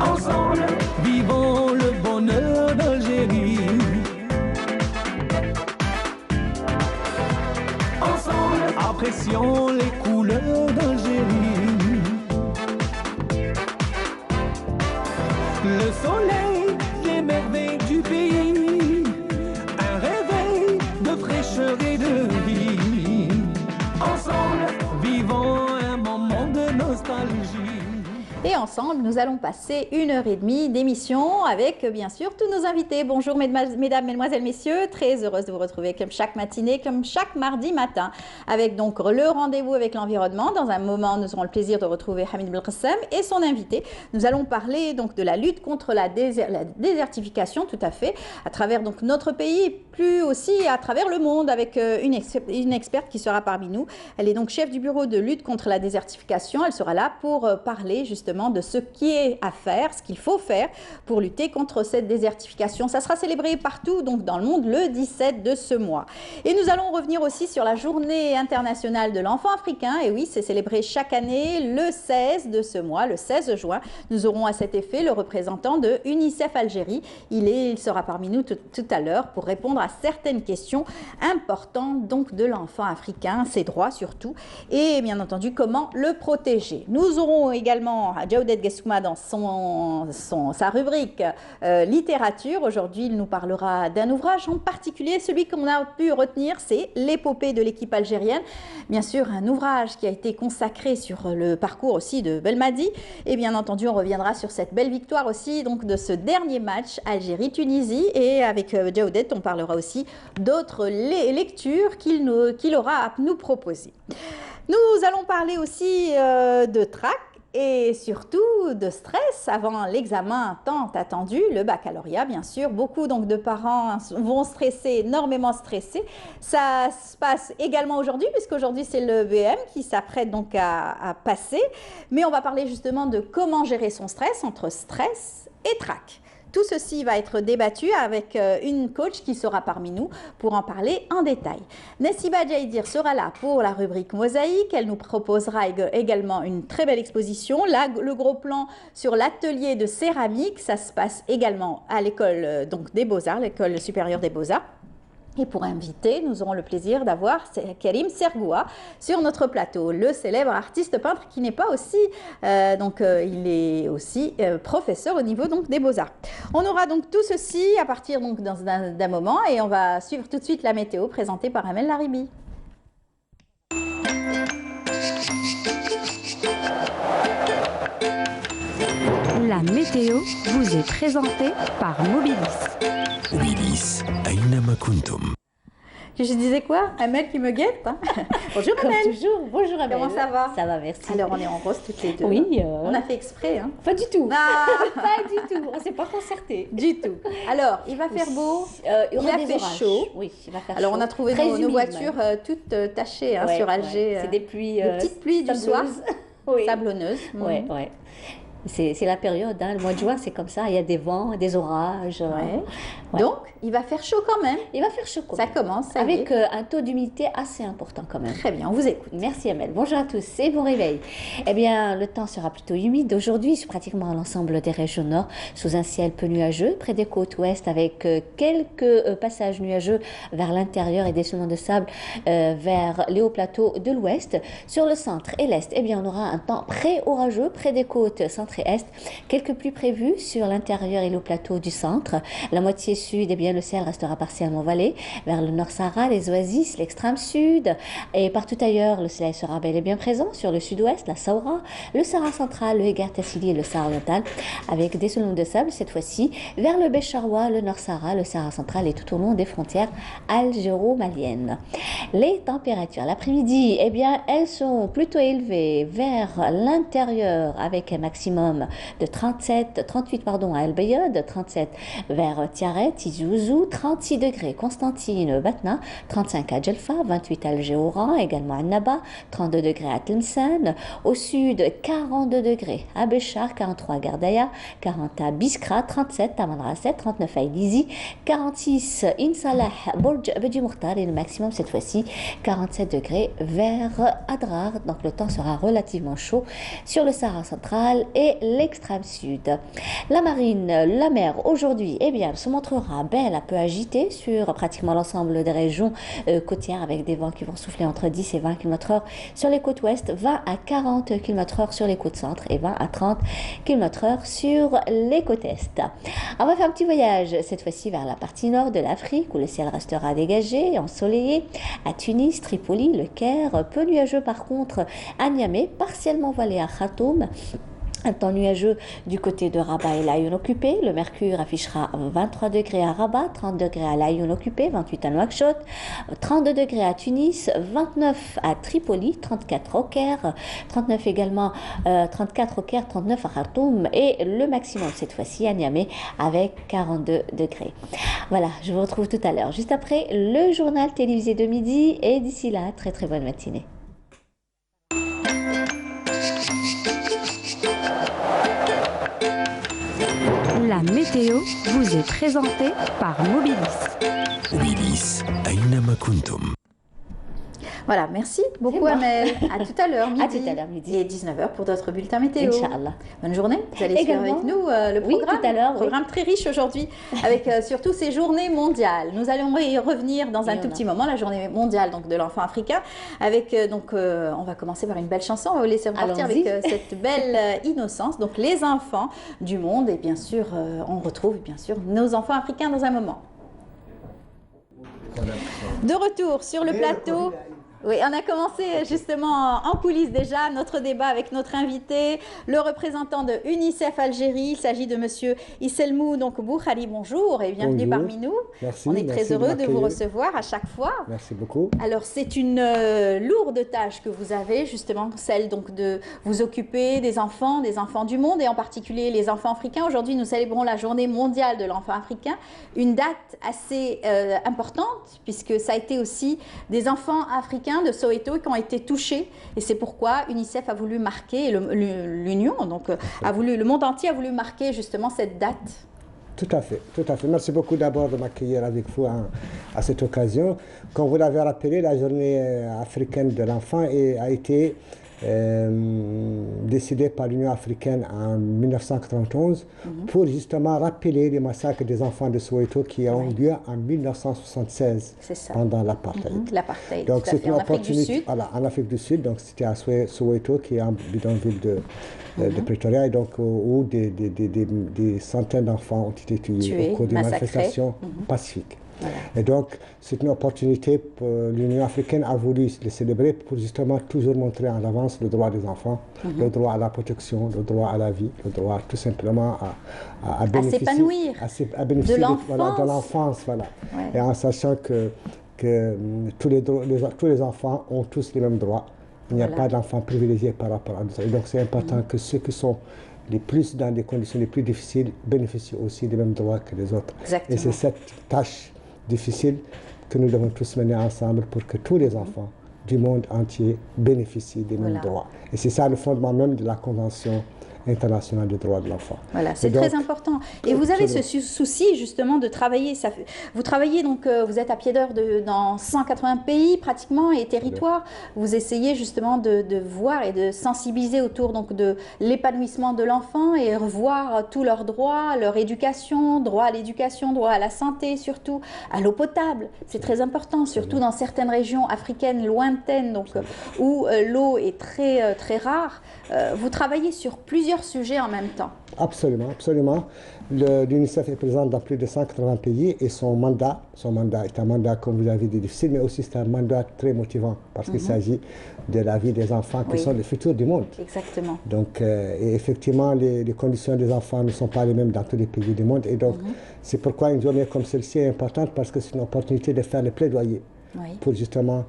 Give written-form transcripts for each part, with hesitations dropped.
Ensemble, vivons le bonheur d'Algérie. Ensemble, apprécions les couleurs d'Algérie. Le soleil, les merveilles du pays, un réveil de fraîcheur et de vie. Ensemble, vivons un moment de nostalgie. Et ensemble, nous allons passer 1h30 d'émission avec, bien sûr, tous nos invités. Bonjour, mesdames, mesdemoiselles, messieurs. Très heureuse de vous retrouver comme chaque matinée, comme chaque mardi matin, avec donc le rendez-vous avec l'environnement. Dans un moment, nous aurons le plaisir de retrouver Hamid Belkacem et son invité. Nous allons parler donc de la lutte contre la désertification, tout à fait, à travers donc notre pays, plus aussi à travers le monde, avec une experte qui sera parmi nous. Elle est donc chef du bureau de lutte contre la désertification. Elle sera là pour parler justement de ce qui est à faire, ce qu'il faut faire pour lutter contre cette désertification. Ça sera célébré partout donc dans le monde le 17 de ce mois. Et nous allons revenir aussi sur la journée internationale de l'enfant africain. Et oui, c'est célébré chaque année le 16 de ce mois, le 16 juin. Nous aurons à cet effet le représentant de UNICEF Algérie. Il sera parmi nous tout à l'heure pour répondre à certaines questions importantes donc de l'enfant africain, ses droits surtout, et bien entendu comment le protéger. Nous aurons également Jawdet Gessouma dans sa rubrique littérature. Aujourd'hui, il nous parlera d'un ouvrage en particulier. Celui qu'on a pu retenir, c'est l'épopée de l'équipe algérienne. Bien sûr, un ouvrage qui a été consacré sur le parcours aussi de Belmadi. Et bien entendu, on reviendra sur cette belle victoire aussi donc de ce dernier match Algérie-Tunisie. Et avec Jawdet, on parlera aussi d'autres lectures qu'il aura à nous proposer. Nous allons parler aussi de trac et surtout de stress avant l'examen tant attendu, le baccalauréat bien sûr. Beaucoup donc de parents vont stresser, énormément stresser. Ça se passe également aujourd'hui puisqu'aujourd'hui c'est le BEM qui s'apprête donc à passer. Mais on va parler justement de comment gérer son stress entre stress et trac. Tout ceci va être débattu avec une coach qui sera parmi nous pour en parler en détail. Nessiba Jaïdir sera là pour la rubrique Mosaïque. Elle nous proposera également une très belle exposition. Là, le gros plan sur l'atelier de céramique, ça se passe également à l'école donc des Beaux-Arts, l'école supérieure des Beaux-Arts. Et pour inviter, nous aurons le plaisir d'avoir Karim Sergoua sur notre plateau, le célèbre artiste peintre qui n'est pas aussi, il est aussi professeur au niveau donc des Beaux-Arts. On aura donc tout ceci à partir donc d'un moment et on va suivre tout de suite la météo présentée par Amel Laribi. La météo vous est présentée par Mobilis. Mobilis, أينما كنتم. Je disais quoi? Amel qui me guette hein. Bonjour Comme Amel. toujours, bonjour Amel. Comment ça va? Ça va, merci. Alors on est en rose toutes les deux. Oui. On a fait exprès. Hein. Pas du tout. Ah. Pas du tout. On s'est pas concerté. Du tout. Alors, il va faire beau. Il a fait chaud. Oui, il va faire Alors, chaud. on a trouvé nos voitures toutes tachées hein, ouais, sur Alger. C'est des pluies. Des petites pluies du soir. Oui. Sablonneuses. Ouais, ouais. C'est la période, hein. Le mois de juin, c'est comme ça. Il y a des vents, des orages. Ouais. Donc, il va faire chaud quand même. Il va faire chaud quand ça même. Commence, ça avec un taux d'humidité assez important quand même. Très bien, on vous écoute. Merci Amel. Bonjour à tous et bon réveil. Eh bien, le temps sera plutôt humide aujourd'hui sur pratiquement l'ensemble des régions nord, sous un ciel peu nuageux, près des côtes ouest, avec quelques passages nuageux vers l'intérieur et des soulèvements de sable vers les hauts plateaux de l'ouest. Sur le centre et l'est, eh bien, on aura un temps pré-orageux, près des côtes centre et est. Quelques pluies prévues sur l'intérieur et le plateau du centre. La moitié sud, eh bien, le ciel restera partiellement voilé. Vers le nord Sahara, les oasis, l'extrême sud. Et partout ailleurs, le soleil sera bel et bien présent. Sur le sud-ouest, la Saoura, le Sahara central, le Hégard Tassili et le Sahara oriental. Avec des soulèvements de sable, cette fois-ci, vers le Bécharoua, le nord Sahara, le Sahara central et tout au long des frontières algéro-maliennes. Les températures, l'après-midi, eh bien, elles sont plutôt élevées vers l'intérieur avec un maximum de 38 à El Bayod, 37 vers Tiaret, Tizouzou, 36 degrés Constantine, Batna, 35 à Djelfa, 28 à Alger-Oran, également à Naba, 32 degrés à Tlemcen, au sud 42 degrés à Béchar, 43 à Gardaya, 40 à Biskra, 37 à Manrasset, 39 à Elizi, 46 Insalah, Bourj Bedi Mourtar et le maximum cette fois-ci 47 degrés vers Adrar. Donc le temps sera relativement chaud sur le Sahara central et et l'extrême sud. La marine, la mer aujourd'hui, eh bien, se montrera belle, un peu agitée sur pratiquement l'ensemble des régions côtières avec des vents qui vont souffler entre 10 et 20 km/h sur les côtes ouest, 20 à 40 km/h sur les côtes centre et 20 à 30 km/h sur les côtes est. On va faire un petit voyage cette fois-ci vers la partie nord de l'Afrique où le ciel restera dégagé, ensoleillé, à Tunis, Tripoli, Le Caire, peu nuageux par contre à Niamey, partiellement voilé à Khartoum. Un temps nuageux du côté de Rabat et Laayoune occupé. Le mercure affichera 23 degrés à Rabat, 30 degrés à Laayoune occupé, 28 à Nouakchott, 32 degrés à Tunis, 29 à Tripoli, 34 au Caire, 39 également, 34 au Caire, 39 à Khartoum et le maximum cette fois-ci à Niamey avec 42 degrés. Voilà, je vous retrouve tout à l'heure, juste après le journal télévisé de midi et d'ici là, très très bonne matinée. La météo vous est présentée par Mobilis. Mobilis, أينما كنتم. Voilà, merci beaucoup Amel. À tout à l'heure, midi. À tout à l'heure, midi. Et 19h pour d'autres bulletins météo. Inch'Allah. Bonne journée. Vous allez suivre avec nous le programme. Oui, tout à l'heure. Programme très riche aujourd'hui avec surtout ces journées mondiales. Nous allons y revenir dans un tout petit moment, la journée mondiale donc, de l'enfant africain. Avec, on va commencer par une belle chanson. On va vous laisser repartir avec cette belle innocence. Donc les enfants du monde. Et bien sûr, on retrouve bien sûr nos enfants africains dans un moment. De retour sur le plateau. Oui, on a commencé justement en coulisses déjà notre débat avec notre invité, le représentant de UNICEF Algérie. Il s'agit de monsieur Isselmou Boukhari. Bonjour et bienvenue parmi nous. Merci, on est très heureux de vous recevoir à chaque fois. Merci beaucoup. Alors c'est une lourde tâche que vous avez justement, celle donc de vous occuper des enfants du monde et en particulier les enfants africains. Aujourd'hui nous célébrons la journée mondiale de l'enfant africain, une date assez importante puisque ça a été aussi des enfants africains de Soweto qui ont été touchés et c'est pourquoi UNICEF a voulu marquer, l'Union, donc le monde entier a voulu marquer justement cette date. Tout à fait, tout à fait. Merci beaucoup d'abord de m'accueillir avec vous à cette occasion. Comme vous l'avez rappelé, la journée africaine de l'enfant a été décidée par l'Union africaine en 1991 pour justement rappeler les massacres des enfants de Soweto qui ont lieu en 1976 pendant l'apartheid. L'apartheid, donc c'est une opportunité en Afrique du Sud. Donc c'était à Soweto qui est un bidonville de Pretoria et donc où des centaines d'enfants ont été tués au cours des manifestations pacifiques. Voilà. Et donc, c'est une opportunité pour l'Union africaine a voulu le célébrer pour justement toujours montrer en avance le droit des enfants, le droit à la protection, le droit à la vie, le droit tout simplement à bénéficier, s'épanouir, à bénéficier de l'enfance. Voilà. Ouais. Et en sachant que tous les enfants ont tous les mêmes droits. Il n'y a pas d'enfants privilégiés par rapport à ça. Et donc, c'est important que ceux qui sont les plus dans des conditions les plus difficiles bénéficient aussi des mêmes droits que les autres. Exactement. Et c'est cette tâche difficile que nous devons tous mener ensemble pour que tous les enfants du monde entier bénéficient des mêmes droits. Et c'est ça le fondement même de la Convention internationale des droits de l'enfant. Voilà, c'est très important. Et vous avez ce souci justement de travailler. Vous travaillez donc, vous êtes à pied d'œuvre dans 180 pays pratiquement et territoires. Vous essayez justement de voir et de sensibiliser autour donc de l'épanouissement de l'enfant et revoir tous leurs droits, leur éducation, droit à l'éducation, droit à la santé surtout, à l'eau potable. C'est très important, surtout dans certaines régions africaines lointaines donc, où l'eau est très, très rare. Vous travaillez sur plusieurs sujets en même temps. Absolument, absolument. L'UNICEF est présente dans plus de 180 pays et son mandat est un mandat, comme vous avez dit, difficile, mais aussi c'est un mandat très motivant parce qu'il s'agit de la vie des enfants qui sont le futur du monde. Exactement. Donc, et effectivement, les conditions des enfants ne sont pas les mêmes dans tous les pays du monde et donc c'est pourquoi une journée comme celle-ci est importante parce que c'est une opportunité de faire le plaidoyer pour justement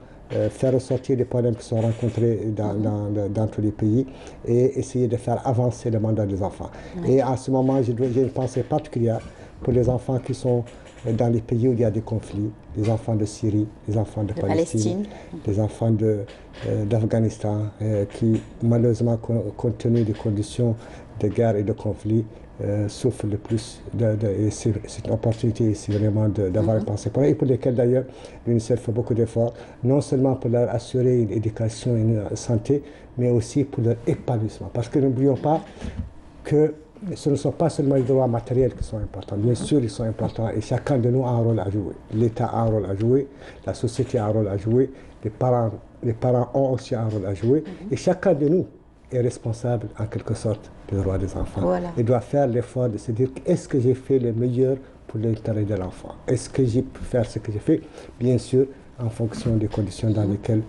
faire ressortir les problèmes qui sont rencontrés dans tous les pays et essayer de faire avancer le mandat des enfants. Et à ce moment, j'ai une pensée particulière pour les enfants qui sont dans les pays où il y a des conflits, les enfants de Syrie, les enfants de Palestine, les enfants d'Afghanistan, qui malheureusement, compte tenu des conditions de guerre et de conflit, souffrent le plus. Et c'est une opportunité ici vraiment d'avoir une pensée pour eux et pour lesquels d'ailleurs l'UNICEF fait beaucoup d'efforts, non seulement pour leur assurer une éducation et une santé, mais aussi pour leur épanouissement. Parce que n'oublions pas, que ce ne sont pas seulement les droits matériels qui sont importants. Bien sûr, ils sont importants et chacun de nous a un rôle à jouer. L'État a un rôle à jouer, la société a un rôle à jouer, les parents ont aussi un rôle à jouer et chacun de nous est responsable en quelque sorte des droits des enfants. Voilà. Il doit faire l'effort de se dire est-ce que j'ai fait le meilleur pour l'intérêt de l'enfant? Est-ce que j'ai pu faire ce que j'ai fait? Bien sûr, en fonction des conditions dans lesquelles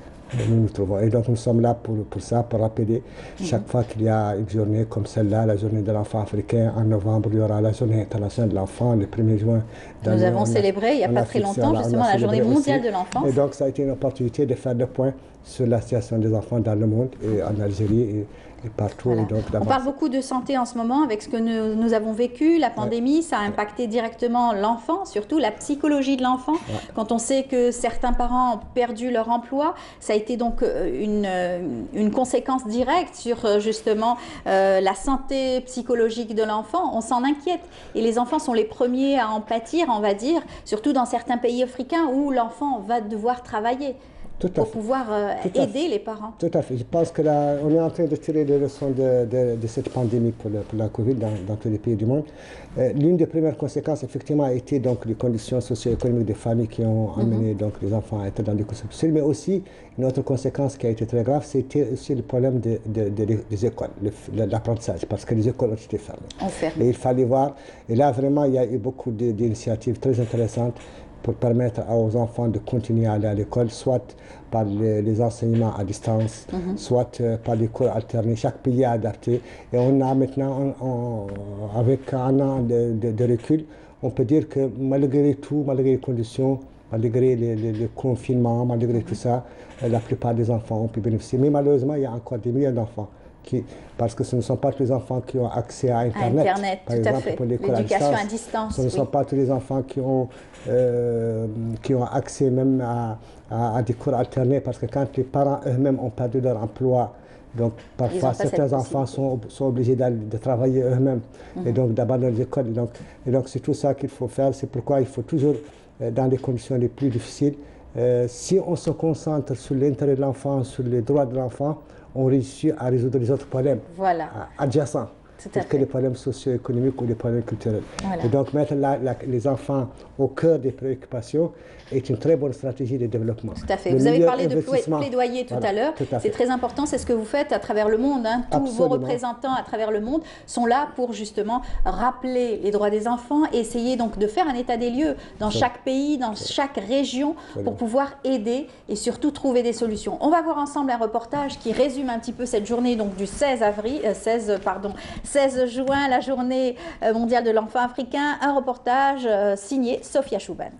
nous nous trouvons. Et donc nous sommes là pour ça, pour rappeler chaque fois qu'il y a une journée comme celle-là, la journée de l'enfant africain. En novembre, il y aura la journée internationale de l'enfant, le 1er juin. Nous avons célébré il n'y a pas très longtemps justement la journée mondiale de l'enfance. Et donc ça a été une opportunité de faire le point sur la situation des enfants dans le monde et en Algérie et partout. Voilà. Et donc, on parle beaucoup de santé en ce moment avec ce que nous avons vécu, la pandémie, ça a impacté directement l'enfant, surtout la psychologie de l'enfant. Quand on sait que certains parents ont perdu leur emploi, ça a été donc une conséquence directe sur justement la santé psychologique de l'enfant. On s'en inquiète et les enfants sont les premiers à en pâtir, on va dire, surtout dans certains pays africains où l'enfant va devoir travailler. Pour pouvoir aider les parents. Tout à fait. Je pense que là, on est en train de tirer les leçons de cette pandémie pour la Covid dans tous les pays du monde. L'une des premières conséquences, effectivement, a été donc les conditions socio-économiques des familles qui ont amené donc les enfants à être dans des conditions difficiles. Mais aussi, une autre conséquence qui a été très grave, c'était aussi le problème des écoles, l'apprentissage, parce que les écoles ont été fermées. Et il fallait voir. Et là, vraiment, il y a eu beaucoup d'initiatives très intéressantes pour permettre aux enfants de continuer à aller à l'école, soit par les enseignements à distance, soit par les cours alternés. Chaque pays a adapté. Et on a maintenant, avec un an de recul, on peut dire que malgré tout, malgré les conditions, malgré le confinement, malgré tout ça, la plupart des enfants ont pu bénéficier. Mais malheureusement, il y a encore des milliers d'enfants parce que ce ne sont pas tous les enfants qui ont accès à Internet. Par exemple, pour l'école à distance. Ce ne sont pas tous les enfants qui ont accès même à des cours alternés, parce que quand les parents eux-mêmes ont perdu leur emploi, donc parfois certains enfants sont obligés de travailler eux-mêmes et donc d'abandonner l'école. Et donc c'est tout ça qu'il faut faire. C'est pourquoi il faut toujours, dans les conditions les plus difficiles, si on se concentre sur l'intérêt de l'enfant, sur les droits de l'enfant, on réussit à résoudre les autres problèmes adjacents, tels que les problèmes socio-économiques ou les problèmes culturels. Et donc mettre les enfants au cœur des préoccupations est une très bonne stratégie de développement. Tout à fait. Vous avez parlé de plaidoyer tout à l'heure. C'est très important, c'est ce que vous faites à travers le monde. Tous vos représentants à travers le monde sont là pour justement rappeler les droits des enfants et essayer donc de faire un état des lieux dans chaque pays, dans chaque région pour pouvoir aider et surtout trouver des solutions. On va voir ensemble un reportage qui résume un petit peu cette journée donc du 16 juin, la journée mondiale de l'enfant africain. Un reportage signé Sophia Chouban.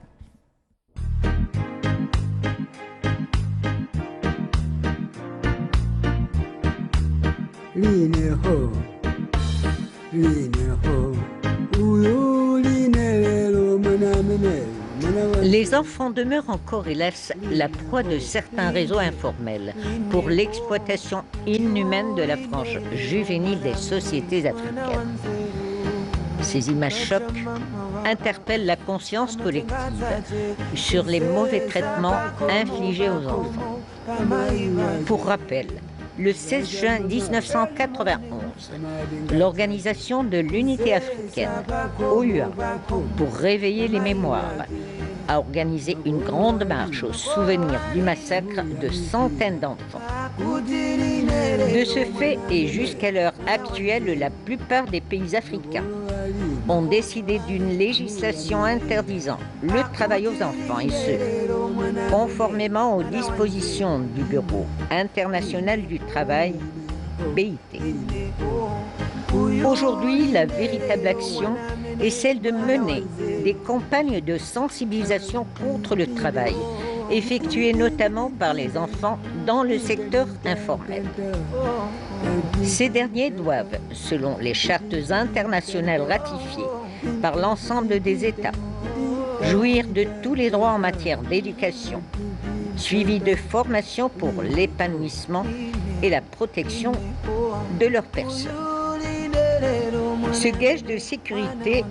Les enfants demeurent encore, hélas, la proie de certains réseaux informels pour l'exploitation inhumaine de la frange juvénile des sociétés africaines. Ces images chocs interpellent la conscience collective sur les mauvais traitements infligés aux enfants. Pour rappel, le 16 juin 1991, l'Organisation de l'Unité africaine, OUA, pour réveiller les mémoires, a organisé une grande marche au souvenir du massacre de centaines d'enfants. De ce fait, et jusqu'à l'heure actuelle, la plupart des pays africains ont décidé d'une législation interdisant le travail aux enfants, et ce, conformément aux dispositions du Bureau international du travail, BIT. Aujourd'hui, la véritable action est celle de mener des campagnes de sensibilisation contre le travail, effectuées notamment par les enfants dans le secteur informel. Ces derniers doivent, selon les chartes internationales ratifiées par l'ensemble des États, jouir de tous les droits en matière d'éducation, suivis de formation pour l'épanouissement et la protection de leur personne. Ce gage de sécurité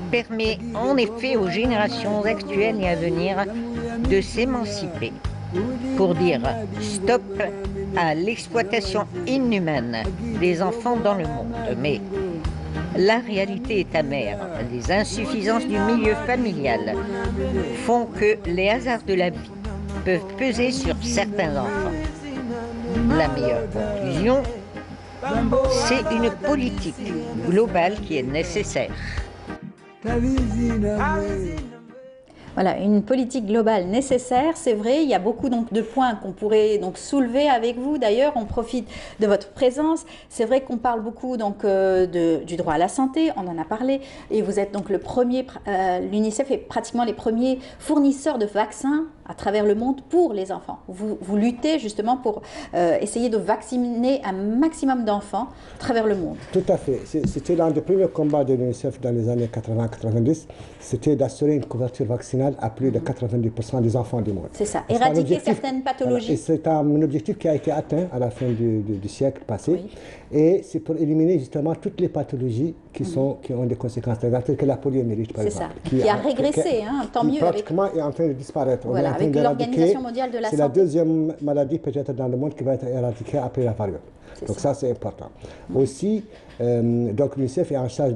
permet en effet aux générations actuelles et à venir de s'émanciper pour dire stop à l'exploitation inhumaine des enfants dans le monde. Mais La réalité est amère. Les insuffisances du milieu familial font que les hasards de la vie peuvent peser sur certains enfants. La meilleure conclusion, c'est une politique globale qui est nécessaire. Voilà, une politique globale nécessaire, c'est vrai. Il y a beaucoup donc de points qu'on pourrait donc soulever avec vous. D'ailleurs, on profite de votre présence. C'est vrai qu'on parle beaucoup donc du droit à la santé. On en a parlé. Et vous êtes donc le premier. L'UNICEF est pratiquement les premiers fournisseurs de vaccins à travers le monde pour les enfants. Vous luttez justement pour essayer de vacciner un maximum d'enfants à travers le monde. Tout à fait. C'était l'un des premiers combats de l'UNICEF dans les années 80-90. C'était d'assurer une couverture vaccinale à plus de 90% des enfants du monde. C'est ça, éradiquer certaines pathologies. Voilà. Et c'est un objectif qui a été atteint à la fin du siècle passé. Oui. Et c'est pour éliminer justement toutes les pathologies qui ont des conséquences négatives, telles que la poliomyélite par exemple. C'est ça, qui a régressé, tant mieux. Pratiquement est en train de disparaître. Voilà, avec l'Organisation mondiale de la santé. C'est la deuxième maladie peut-être dans le monde qui va être éradiquée après la variole. Donc ça c'est important. Aussi, donc l'UNICEF est en charge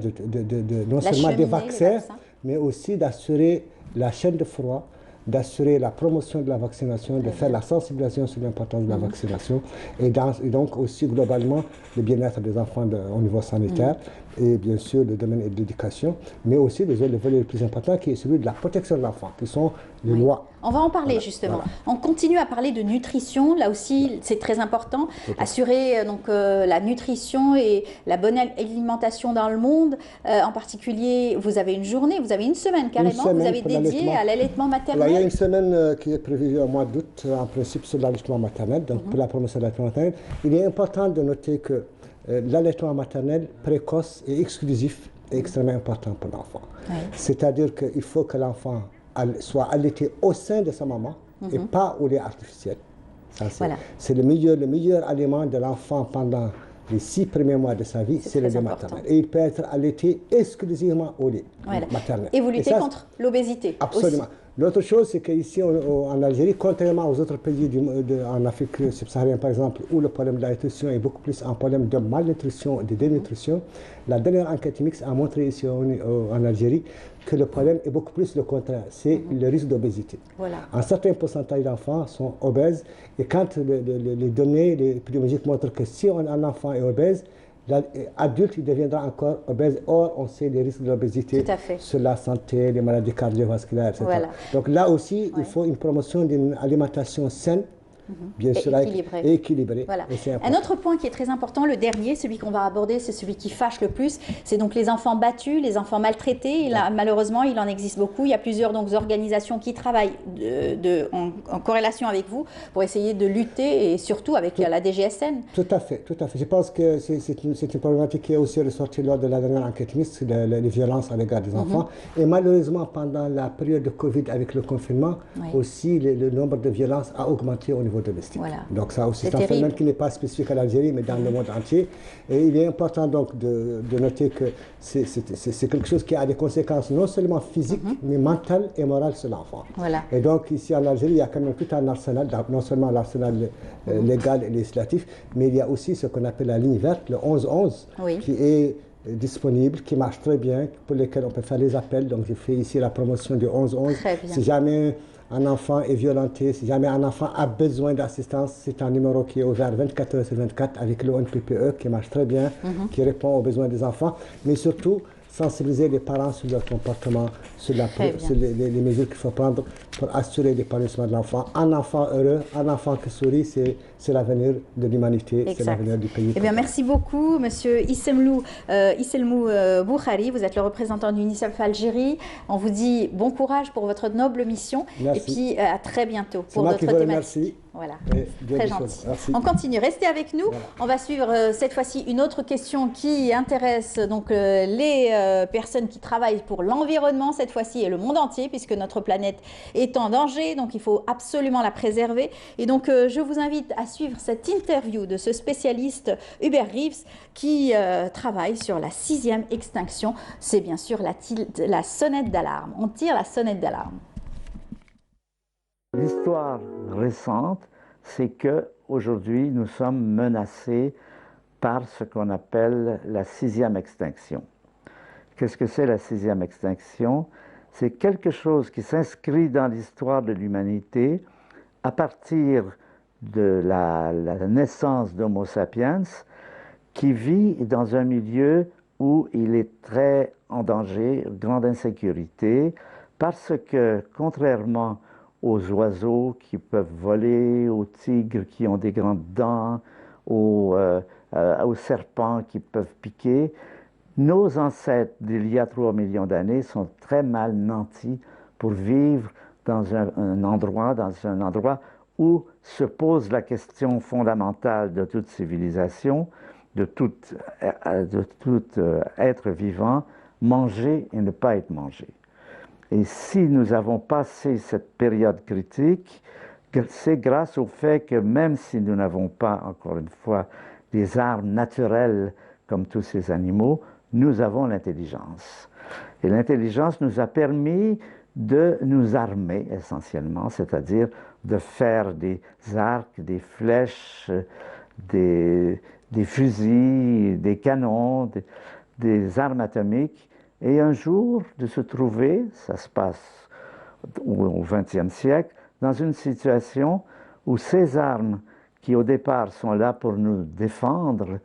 non seulement des vaccins, mais aussi d'assurer la chaîne de froid, d'assurer la promotion de la vaccination, de faire la sensibilisation sur l'importance de la vaccination et donc aussi globalement le bien-être des enfants au niveau sanitaire et bien sûr le domaine de l'éducation, mais aussi le volet le plus important qui est celui de la protection de l'enfant, qui sont les lois. On va en parler justement. Voilà. On continue à parler de nutrition, là aussi c'est très important, assurer donc la nutrition et la bonne alimentation dans le monde. En particulier, vous avez une journée, vous avez une semaine carrément, vous avez dédié à l'allaitement maternel. Il y a une semaine qui est prévue au mois d'août, en principe sur l'allaitement maternel, donc pour la promotion de l'allaitement maternel. Il est important de noter que l'allaitement maternel précoce et exclusif est extrêmement important pour l'enfant. Oui. C'est-à-dire qu'il faut que l'enfant soit allaité au sein de sa maman et pas au lait artificiel. C'est le meilleur aliment de l'enfant pendant les 6 premiers mois de sa vie, c'est le lait maternel. Et il peut être allaité exclusivement au lait maternel. Et vous luttez contre l'obésité. Absolument. L'autre chose, c'est qu'ici en Algérie, contrairement aux autres pays en Afrique subsaharienne par exemple, où le problème de la nutrition est beaucoup plus un problème de malnutrition et de dénutrition, la dernière enquête mixte a montré ici en Algérie que le problème est beaucoup plus le contraire, c'est le risque d'obésité. Voilà. Un certain pourcentage d'enfants sont obèses et quand les données épidémiologiques montrent que si un enfant est obèse, l'adulte il deviendra encore obèse. Or, on sait les risques de l'obésité sur la santé, les maladies cardiovasculaires, etc. Voilà. Donc là aussi, il faut une promotion d'une alimentation saine, bien sûr, équilibré. Voilà. Un autre point qui est très important, le dernier, celui qu'on va aborder, c'est celui qui fâche le plus, c'est donc les enfants battus, les enfants maltraités. Malheureusement, il en existe beaucoup. Il y a plusieurs donc, organisations qui travaillent en corrélation avec vous pour essayer de lutter et surtout avec la DGSN. Tout à fait, tout à fait. Je pense que c'est une problématique qui est aussi ressortie lors de la dernière enquête mixte, les violences à l'égard des enfants. Et malheureusement, pendant la période de Covid avec le confinement, aussi le nombre de violences a augmenté au niveau domestique. Voilà. Donc ça aussi, c'est un phénomène qui n'est pas spécifique à l'Algérie, mais dans le monde entier. Et il est important donc de noter que c'est quelque chose qui a des conséquences non seulement physiques, mais mentales et morales sur l'enfant. Voilà. Et donc ici en Algérie, il y a quand même tout un arsenal, non seulement l'arsenal légal et législatif, mais il y a aussi ce qu'on appelle la ligne verte, le 1111, qui est disponible, qui marche très bien, pour lesquels on peut faire les appels. Donc je fais ici la promotion du 1111. Si jamais un enfant est violenté, si jamais un enfant a besoin d'assistance, c'est un numéro qui est ouvert 24 heures sur 24 avec le ONPPE qui marche très bien, qui répond aux besoins des enfants, mais surtout sensibiliser les parents sur leur comportement, sur les mesures qu'il faut prendre pour assurer l'épanouissement de l'enfant. Un enfant heureux, un enfant qui sourit, c'est l'avenir de l'humanité, c'est l'avenir du pays. Eh bien, merci beaucoup, Monsieur Isselmou Boukhari. Vous êtes le représentant de l'UNICEF Algérie. On vous dit bon courage pour votre noble mission. Merci. Et puis à très bientôt pour d'autres thématiques. Merci. Voilà, très gentil. On continue, restez avec nous. Voilà. On va suivre cette fois-ci une autre question qui intéresse donc les personnes qui travaillent pour l'environnement cette fois-ci et le monde entier, puisque notre planète est en danger, donc il faut absolument la préserver. Et donc je vous invite à suivre cette interview de ce spécialiste Hubert Reeves qui travaille sur la 6e extinction. C'est bien sûr la sonnette d'alarme. On tire la sonnette d'alarme. L'histoire récente, c'est que aujourd'hui nous sommes menacés par ce qu'on appelle la 6e extinction. Qu'est-ce que c'est la 6e extinction? C'est quelque chose qui s'inscrit dans l'histoire de l'humanité à partir de la naissance d'Homo sapiens, qui vit dans un milieu où il est très en danger, grande insécurité, parce que, contrairement aux oiseaux qui peuvent voler, aux tigres qui ont des grandes dents, aux serpents qui peuvent piquer, nos ancêtres d'il y a 3 millions d'années sont très mal nantis pour vivre dans un endroit où se pose la question fondamentale de toute civilisation, de tout être vivant, manger et ne pas être mangé. Et si nous avons passé cette période critique, c'est grâce au fait que même si nous n'avons pas, encore une fois, des armes naturelles comme tous ces animaux, nous avons l'intelligence. Et l'intelligence nous a permis de nous armer essentiellement, c'est-à-dire de faire des arcs, des flèches, des fusils, des canons, des armes atomiques, et un jour de se trouver, ça se passe au XXe siècle, dans une situation où ces armes, qui au départ sont là pour nous défendre,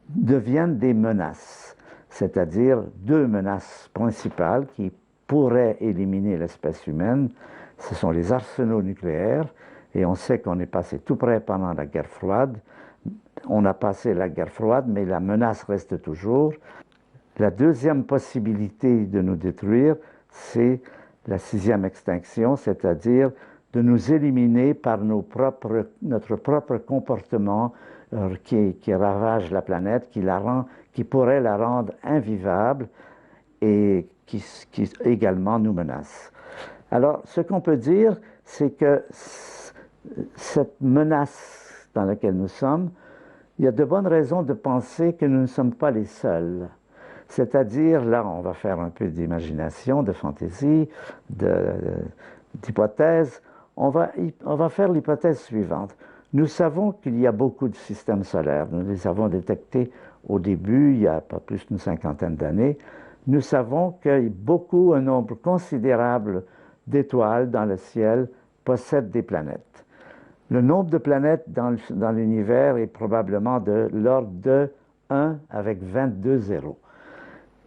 deviennent des menaces, c'est-à-dire 2 menaces principales qui pourraient éliminer l'espèce humaine. Ce sont les arsenaux nucléaires, et on sait qu'on est passé tout près pendant la guerre froide. On a passé la guerre froide, mais la menace reste toujours. La deuxième possibilité de nous détruire, c'est la 6e extinction, c'est-à-dire de nous éliminer par notre propre comportement qui ravage la planète, qui pourrait la rendre invivable et qui également nous menace. Alors, ce qu'on peut dire, c'est que cette menace dans laquelle nous sommes, il y a de bonnes raisons de penser que nous ne sommes pas les seuls. C'est-à-dire, là, on va faire un peu d'imagination, de fantaisie, d'hypothèse. On va faire l'hypothèse suivante. Nous savons qu'il y a beaucoup de systèmes solaires. Nous les avons détectés au début, il y a pas plus d'une 50aine d'années. Nous savons que un nombre considérable d'étoiles dans le ciel possèdent des planètes. Le nombre de planètes dans l'univers est probablement de l'ordre de 1 avec 22 zéros.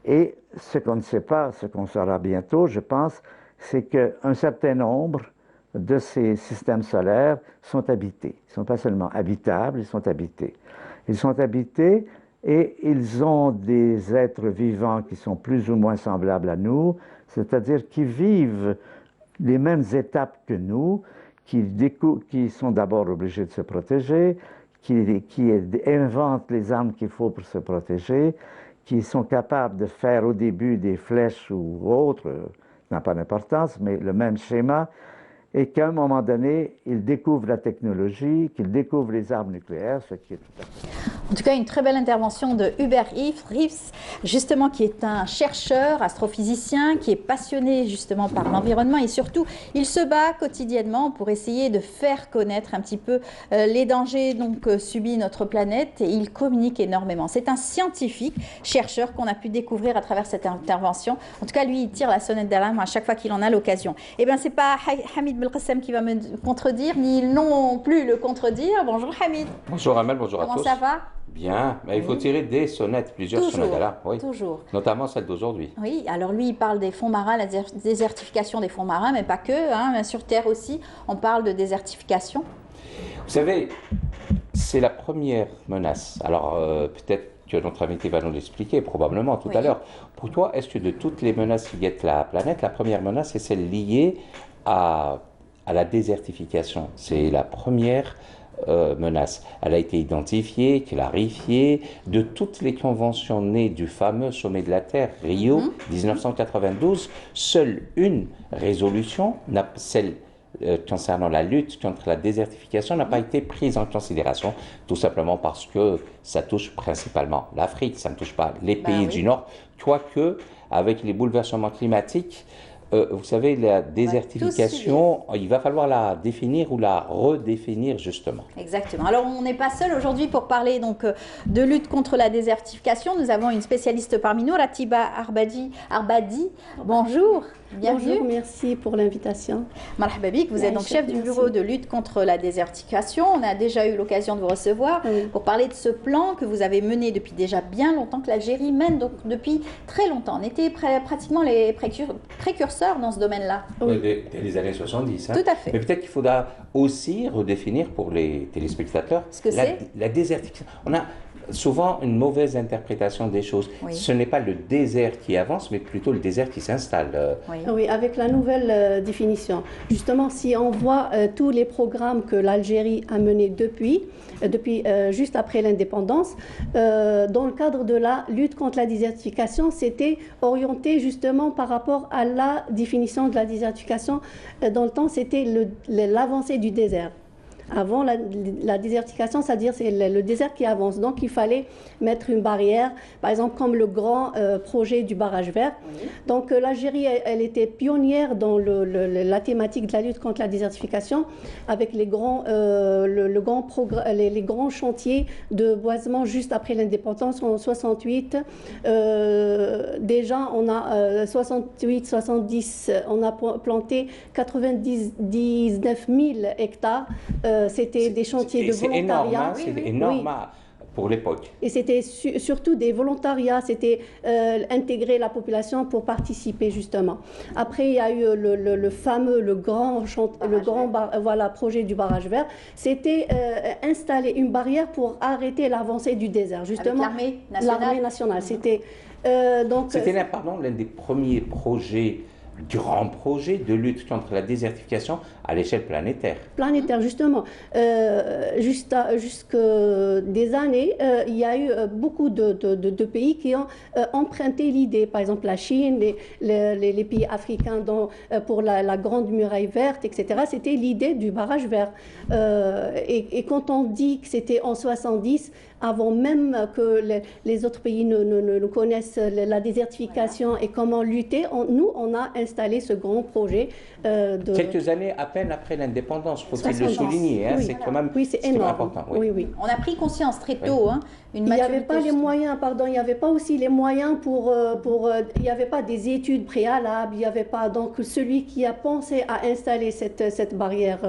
Et ce qu'on ne sait pas, ce qu'on saura bientôt, je pense, c'est qu'un certain nombre de ces systèmes solaires sont habités. Ils ne sont pas seulement habitables, ils sont habités. Ils sont habités et ils ont des êtres vivants qui sont plus ou moins semblables à nous, c'est-à-dire qui vivent les mêmes étapes que nous, qui sont d'abord obligés de se protéger, qui inventent les armes qu'il faut pour se protéger, qui sont capables de faire au début des flèches ou autres, n'a pas d'importance, mais le même schéma, et qu'à un moment donné, ils découvrent la technologie, qu'ils découvrent les armes nucléaires, ce qui est tout à fait... En tout cas, une très belle intervention de Hubert Reeves, justement, qui est un chercheur, astrophysicien, qui est passionné justement par l'environnement et surtout, il se bat quotidiennement pour essayer de faire connaître un petit peu les dangers subis notre planète et il communique énormément. C'est un scientifique, chercheur qu'on a pu découvrir à travers cette intervention. En tout cas, lui, il tire la sonnette d'alarme à chaque fois qu'il en a l'occasion. Eh bien, c'est pas Hamid Belkacem qui va me contredire, ni non plus le contredire. Bonjour Hamid. Bonjour Amel, bonjour à tous. Comment ça va? Bien, mais il faut tirer des sonnettes, plusieurs sonnettes d'alarme, oui. Toujours. Notamment celle d'aujourd'hui. Oui, alors lui, il parle des fonds marins, la désertification des fonds marins, mais pas que, hein, sur Terre aussi, on parle de désertification. Vous savez, c'est la première menace. Alors, peut-être que notre invité va nous l'expliquer, probablement tout à l'heure. Pour toi, est-ce que de toutes les menaces qui guettent la planète, la première menace est celle liée à la désertification? C'est la première menace. Elle a été identifiée, clarifiée de toutes les conventions nées du fameux sommet de la Terre, Rio 1992. Seule une résolution, celle concernant la lutte contre la désertification, n'a pas été prise en considération, tout simplement parce que ça touche principalement l'Afrique, ça ne touche pas les pays du Nord, quoique avec les bouleversements climatiques, vous savez, la désertification, il va falloir la définir ou la redéfinir justement. Exactement. Alors, on n'est pas seul aujourd'hui pour parler donc de lutte contre la désertification. Nous avons une spécialiste parmi nous, Ratiba Arbadi. Bonjour. Bienvenue. Bonjour, merci pour l'invitation. Marhaba bik, vous êtes donc chef du bureau de lutte contre la désertification. On a déjà eu l'occasion de vous recevoir pour parler de ce plan que vous avez mené depuis déjà bien longtemps, que l'Algérie mène donc depuis très longtemps. On était pratiquement les précurseurs dans ce domaine-là. Dès les années 70. Tout à fait. Mais peut-être qu'il faudra aussi redéfinir pour les téléspectateurs la désertification. On a souvent une mauvaise interprétation des choses. Ce n'est pas le désert qui avance, mais plutôt le désert qui s'installe. Oui, avec la nouvelle définition. Justement, si on voit tous les programmes que l'Algérie a menés depuis juste après l'indépendance, dans le cadre de la lutte contre la désertification, c'était orienté justement par rapport à la définition de la désertification. Dans le temps, c'était l'avancée du désert. Avant la désertification, c'est-à-dire c'est le désert qui avance. Donc il fallait mettre une barrière, par exemple comme le grand projet du barrage vert. Donc l'Algérie, elle était pionnière dans la thématique de la lutte contre la désertification avec les grands chantiers de boisement juste après l'indépendance en 68. Déjà, on a 70, on a planté 99 000 hectares. C'était des chantiers de volontariat. C'est énorme pour l'époque. Et c'était surtout des volontariats, c'était intégrer la population pour participer justement. Après, il y a eu le grand projet du barrage vert. C'était installer une barrière pour arrêter l'avancée du désert. Justement, avec l'armée nationale. C'était l'un des premiers projets, grand projet de lutte contre la désertification à l'échelle planétaire. Planétaire, justement. Jusque des années, il y a eu beaucoup de pays qui ont emprunté l'idée. Par exemple, la Chine, les pays africains pour la Grande Muraille Verte, etc. C'était l'idée du barrage vert. Et quand on dit que c'était en 70, avant même que les autres pays ne connaissent la désertification et comment lutter, nous, on a installé ce grand projet. Quelques années à peine après l'indépendance, faut-il le souligner. Hein, c'est quand même important. Oui. On a pris conscience très tôt. Il n'y avait pas les moyens, il n'y avait pas aussi les moyens il n'y avait pas des études préalables, il n'y avait pas, donc celui qui a pensé à installer cette barrière,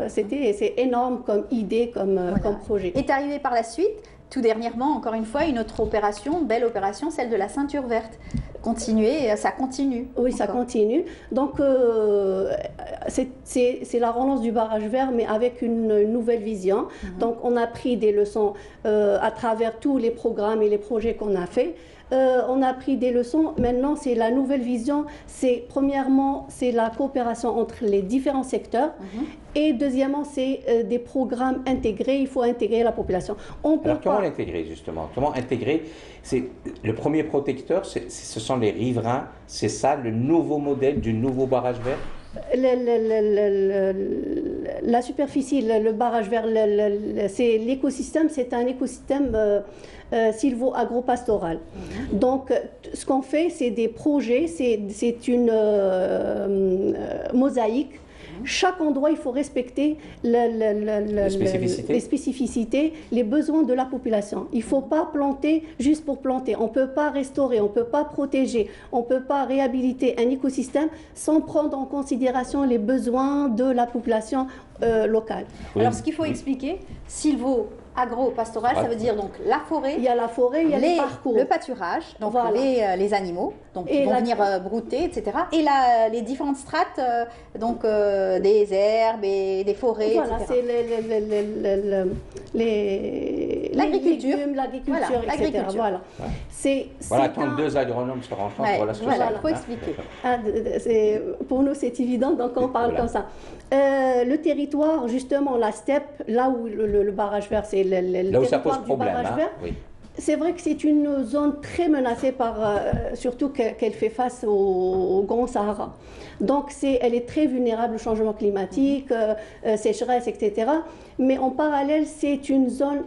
c'est énorme comme idée, comme projet. Est arrivé par la suite, tout dernièrement, encore une fois, une autre opération, belle opération, celle de la ceinture verte. Ça continue. Oui, ça continue. Donc, c'est la relance du barrage vert, mais avec une nouvelle vision. Donc, on a pris des leçons à travers tous les programmes et les projets qu'on a faits. On a pris des leçons. Maintenant, c'est la nouvelle vision. Premièrement, c'est la coopération entre les différents secteurs. Et deuxièmement, c'est des programmes intégrés. Il faut intégrer la population. Comment l'intégrer, justement? Comment intégrer? Le premier protecteur, ce sont les riverains. C'est ça, le nouveau modèle du nouveau barrage vert? La superficie, le barrage vert, c'est l'écosystème, c'est un écosystème sylvo-agro-pastoral. Donc, ce qu'on fait, c'est des projets, c'est une mosaïque. Chaque endroit, il faut respecter les spécificités, les besoins de la population. Il ne faut pas planter juste pour planter. On ne peut pas restaurer, on ne peut pas protéger, on ne peut pas réhabiliter un écosystème sans prendre en considération les besoins de la population locale. Alors, ce qu'il faut expliquer, agro-pastoral, ça veut dire donc la forêt. Il y a la forêt, il y a les parcours. Le pâturage, donc les animaux, donc qui vont venir brouter, etc. Et les différentes strates, donc des herbes et des forêts, voilà, etc. C'est l'agriculture, etc. Voilà. Quand deux agronomes se rencontrent, voilà ce que il faut expliquer. Pour nous, c'est évident, donc on parle comme ça. Le territoire, justement, la steppe, là où le barrage vert, c'est le territoire du barrage vert. C'est vrai que c'est une zone très menacée surtout qu'elle fait face au Grand Sahara. Donc elle est très vulnérable au changement climatique, sécheresse, etc. Mais en parallèle, c'est une zone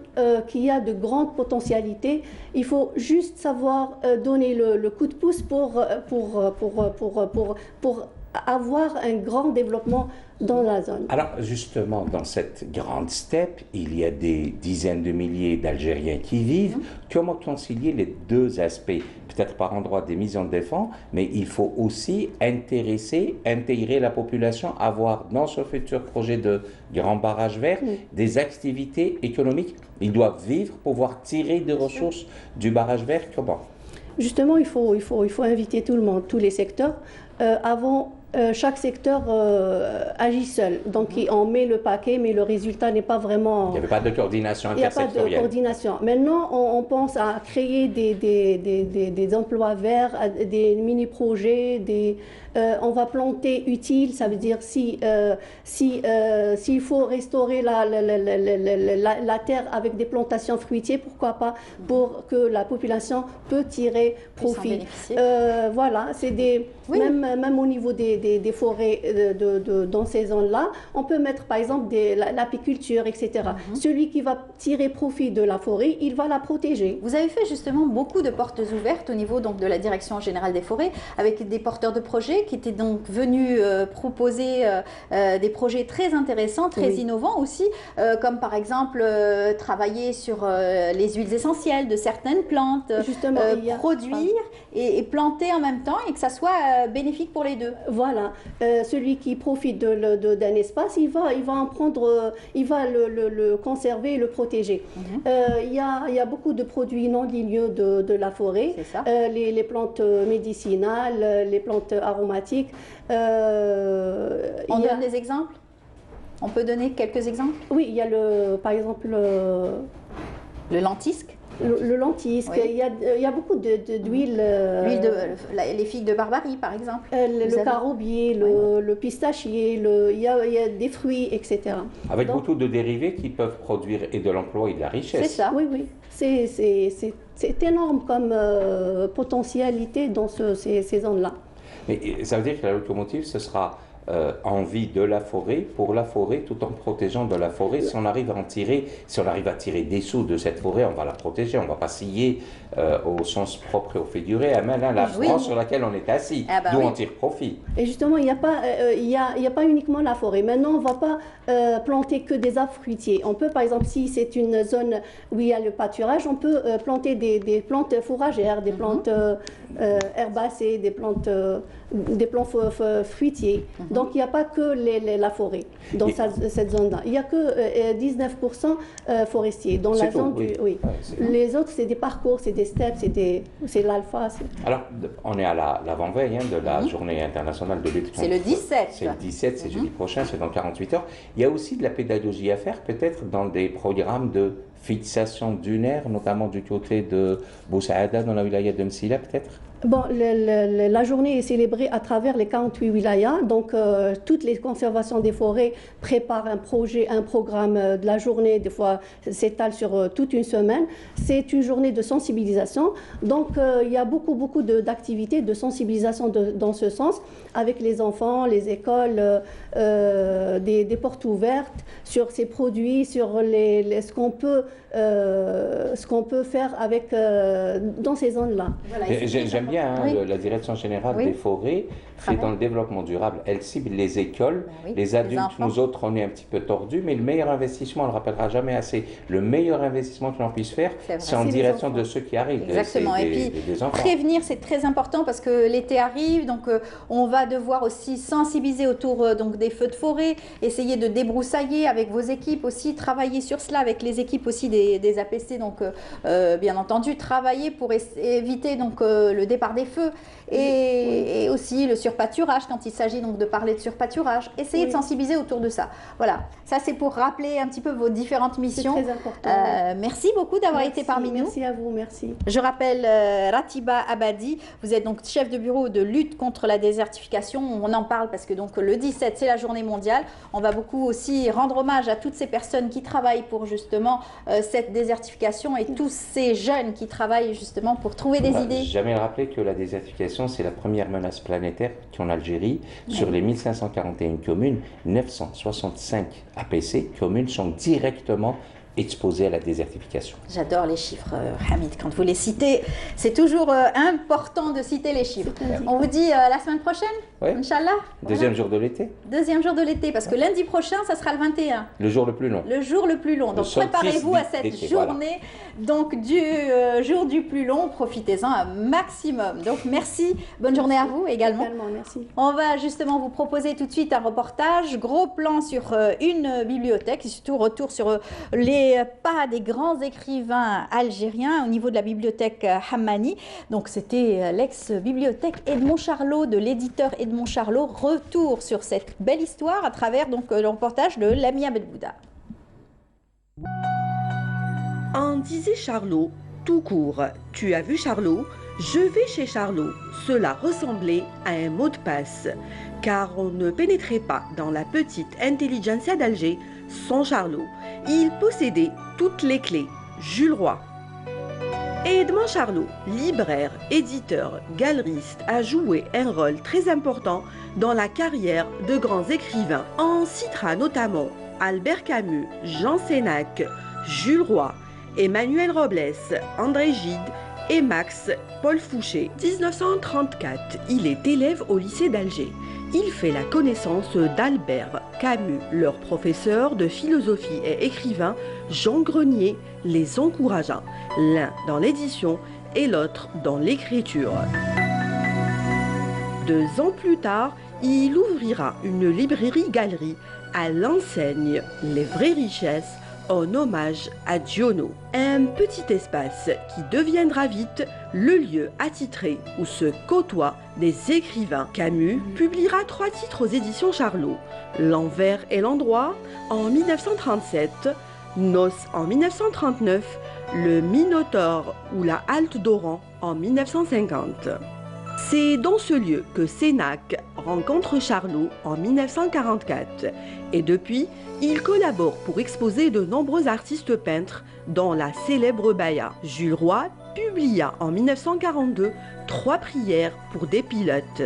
qui a de grandes potentialités. Il faut juste savoir donner le coup de pouce pour avoir un grand développement dans la zone. Alors justement, dans cette grande steppe, il y a des dizaines de milliers d'Algériens qui vivent. Comment concilier les deux aspects? Peut-être par endroit des mises en défense, mais il faut aussi intégrer la population, avoir dans ce futur projet de grand barrage vert des activités économiques. Ils doivent vivre, pouvoir tirer des ressources du barrage vert. Comment? Justement, il faut inviter tout le monde, tous les secteurs. Chaque secteur agit seul. Donc, on met le paquet, mais le résultat n'est pas vraiment... Il n'y avait pas de coordination intersectorielle. Il n'y a pas de coordination. Maintenant, on pense à créer des emplois verts, des mini-projets, on va planter utile, ça veut dire s'il faut restaurer la terre avec des plantations fruitières, pourquoi pas, pour que la population peut tirer profit. Voilà, c'est même au niveau des forêts dans ces zones-là, on peut mettre par exemple l'apiculture, etc. Celui qui va tirer profit de la forêt, il va la protéger. Vous avez fait justement beaucoup de portes ouvertes au niveau donc de la Direction générale des forêts, avec des porteurs de projets qui étaient donc venus proposer des projets très intéressants, très innovants aussi, comme par exemple travailler sur les huiles essentielles de certaines plantes, justement, produire et planter en même temps et que ça soit bénéfique pour les deux. Voilà, celui qui profite d'un espace, il va en prendre, il va le conserver et le protéger. Il y a beaucoup de produits non ligneux de la forêt, les plantes médicinales, les plantes aromatiques. On donne des exemples? On peut donner quelques exemples? Oui, il y a par exemple le lentisque. Le lentisque, il y a beaucoup d'huiles. Les figues de Barbarie, par exemple. Le carobier, le pistachier, il y a des fruits, etc. Avec beaucoup de dérivés qui peuvent produire et de l'emploi et de la richesse. C'est ça, oui. C'est énorme comme potentialité dans ces zones-là. Mais ça veut dire que la locomotive, ce sera en vie de la forêt, pour la forêt, tout en protégeant de la forêt. Si on arrive à tirer des sous de cette forêt, on va la protéger, on ne va pas scier au sens propre et au figuré. La France sur laquelle on est assis, d'où on tire profit. Et justement, il n'y a pas uniquement la forêt. Maintenant, on ne va pas planter que des arbres fruitiers. On peut, par exemple, si c'est une zone où il y a le pâturage, on peut planter des plantes fourragères, des plantes herbacées, des plants fruitiers. Donc, il n'y a pas que la forêt dans cette zone-là. Il n'y a que 19% forestiers. Dans la zone les autres, c'est des parcours, c'est des steppes, c'est l'alpha. Alors, on est à l'avant-veille de la journée internationale de lutte contre... C'est le 17. C'est le 17, c'est jeudi prochain, c'est dans 48 heures. Il y a aussi de la pédagogie à faire, peut-être dans des programmes de fixation dunaire, notamment du côté de Boussaada, dans la wilaya de Msila, peut-être? Bon, la journée est célébrée à travers les 48 wilayas. Donc, toutes les conservations des forêts préparent un programme de la journée, des fois s'étale sur toute une semaine. C'est une journée de sensibilisation. Donc, il y a beaucoup d'activités de sensibilisation dans ce sens, avec les enfants, les écoles, des portes ouvertes sur ces produits, sur ce qu'on peut faire avec, dans ces zones-là. Voilà, j'aime bien la Direction générale des forêts, c'est dans le développement durable. Elle cible les écoles, les adultes, nous autres, on est un petit peu tordus, mais le meilleur investissement, on ne le rappellera jamais assez, le meilleur investissement que l'on puisse faire, c'est en direction de ceux qui arrivent. Exactement. Et puis, prévenir, c'est très important parce que l'été arrive, donc on va devoir aussi sensibiliser autour donc, des feux de forêt, essayer de débroussailler avec vos équipes aussi, travailler sur cela avec les équipes aussi des APC, donc bien entendu, travailler pour éviter donc, le départ des feux et aussi le surpâturage quand il s'agit donc de parler de surpâturage. Essayez de sensibiliser autour de ça. Voilà, ça c'est pour rappeler un petit peu vos différentes missions. C'est très important. Merci beaucoup d'avoir été parmi nous. Merci à vous, merci. Je rappelle Ratiba Abadi, vous êtes donc chef de bureau de lutte contre la désertification. On en parle parce que donc le 17 c'est la journée mondiale. On va beaucoup aussi rendre hommage à toutes ces personnes qui travaillent pour justement cette désertification et tous ces jeunes qui travaillent justement pour trouver des idées. Jamais rappeler que la désertification c'est la première menace planétaire qu'en Algérie. Sur les 1541 communes, 965 APC communes sont directement exposés à la désertification. J'adore les chiffres, Hamid, quand vous les citez. C'est toujours important de citer les chiffres. On vous dit la semaine prochaine, Inch'Allah. Deuxième jour de l'été. Deuxième jour de l'été, parce que lundi prochain, ça sera le 21. Le jour le plus long. Le jour le plus long. Donc préparez-vous à cette journée donc, du jour du plus long. Profitez-en un maximum. Donc merci, bonne journée à vous également. Merci. On va justement vous proposer tout de suite un reportage, gros plan sur une bibliothèque, et surtout retour sur les pas des grands écrivains algériens au niveau de la bibliothèque Hammani. Donc c'était l'ex-bibliothèque Edmond Charlot de l'éditeur Edmond Charlot. Retour sur cette belle histoire à travers donc le reportage de Lamia Belbouda. En disait Charlot, tout court. Tu as vu Charlot? Je vais chez Charlot. Cela ressemblait à un mot de passe, car on ne pénétrait pas dans la petite intelligentsia d'Alger sans Charlot. Il possédait toutes les clés. Jules Roy. Edmond Charlot, libraire, éditeur, galeriste, a joué un rôle très important dans la carrière de grands écrivains. On citera notamment Albert Camus, Jean Sénac, Jules Roy, Emmanuel Robles, André Gide et Max Paul Fouché. 1934, il est élève au lycée d'Alger. Il fait la connaissance d'Albert Camus, leur professeur de philosophie et écrivain Jean Grenier les encouragea, l'un dans l'édition et l'autre dans l'écriture. 2 ans plus tard, il ouvrira une librairie-galerie à l'enseigne Les Vraies Richesses en hommage à Giono. Un petit espace qui deviendra vite le lieu attitré où se côtoient des écrivains. Camus publiera 3 titres aux éditions Charlot. L'envers et l'endroit en 1937, Nos en 1939, Le Minotaure ou la Halte d'Oran en 1950. C'est dans ce lieu que Sénac rencontre Charlot en 1944 et depuis, il collabore pour exposer de nombreux artistes peintres dans la célèbre Baïa. Jules Roy publia en 1942 3 prières pour des pilotes.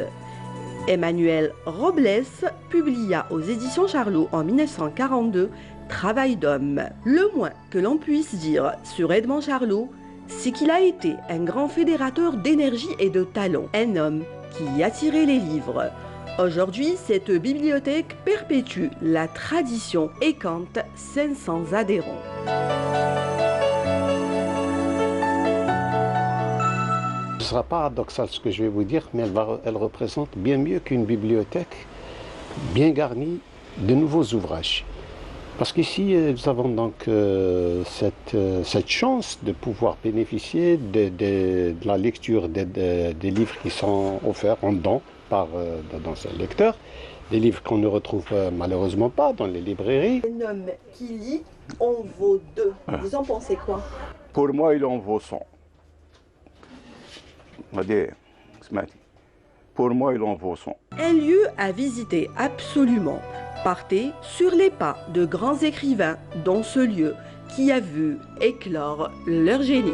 Emmanuel Robles publia aux éditions Charlot en 1942 Travail d'homme. Le moins que l'on puisse dire sur Edmond Charlot, c'est qu'il a été un grand fédérateur d'énergie et de talent, un homme qui attirait les livres. Aujourd'hui, cette bibliothèque perpétue la tradition et compte 500 adhérents. Ce sera paradoxal ce que je vais vous dire, mais elle représente bien mieux qu'une bibliothèque bien garnie de nouveaux ouvrages. Parce qu'ici, nous avons donc cette chance de pouvoir bénéficier de la lecture des livres qui sont offerts en don par d'anciens lecteurs, des livres qu'on ne retrouve malheureusement pas dans les librairies. Un homme qui lit en vaut 2. Vous en pensez quoi? Pour moi, il en vaut 100. Pour moi, il en vaut 100. Un lieu à visiter absolument. Partez sur les pas de grands écrivains dans ce lieu qui a vu éclore leur génie.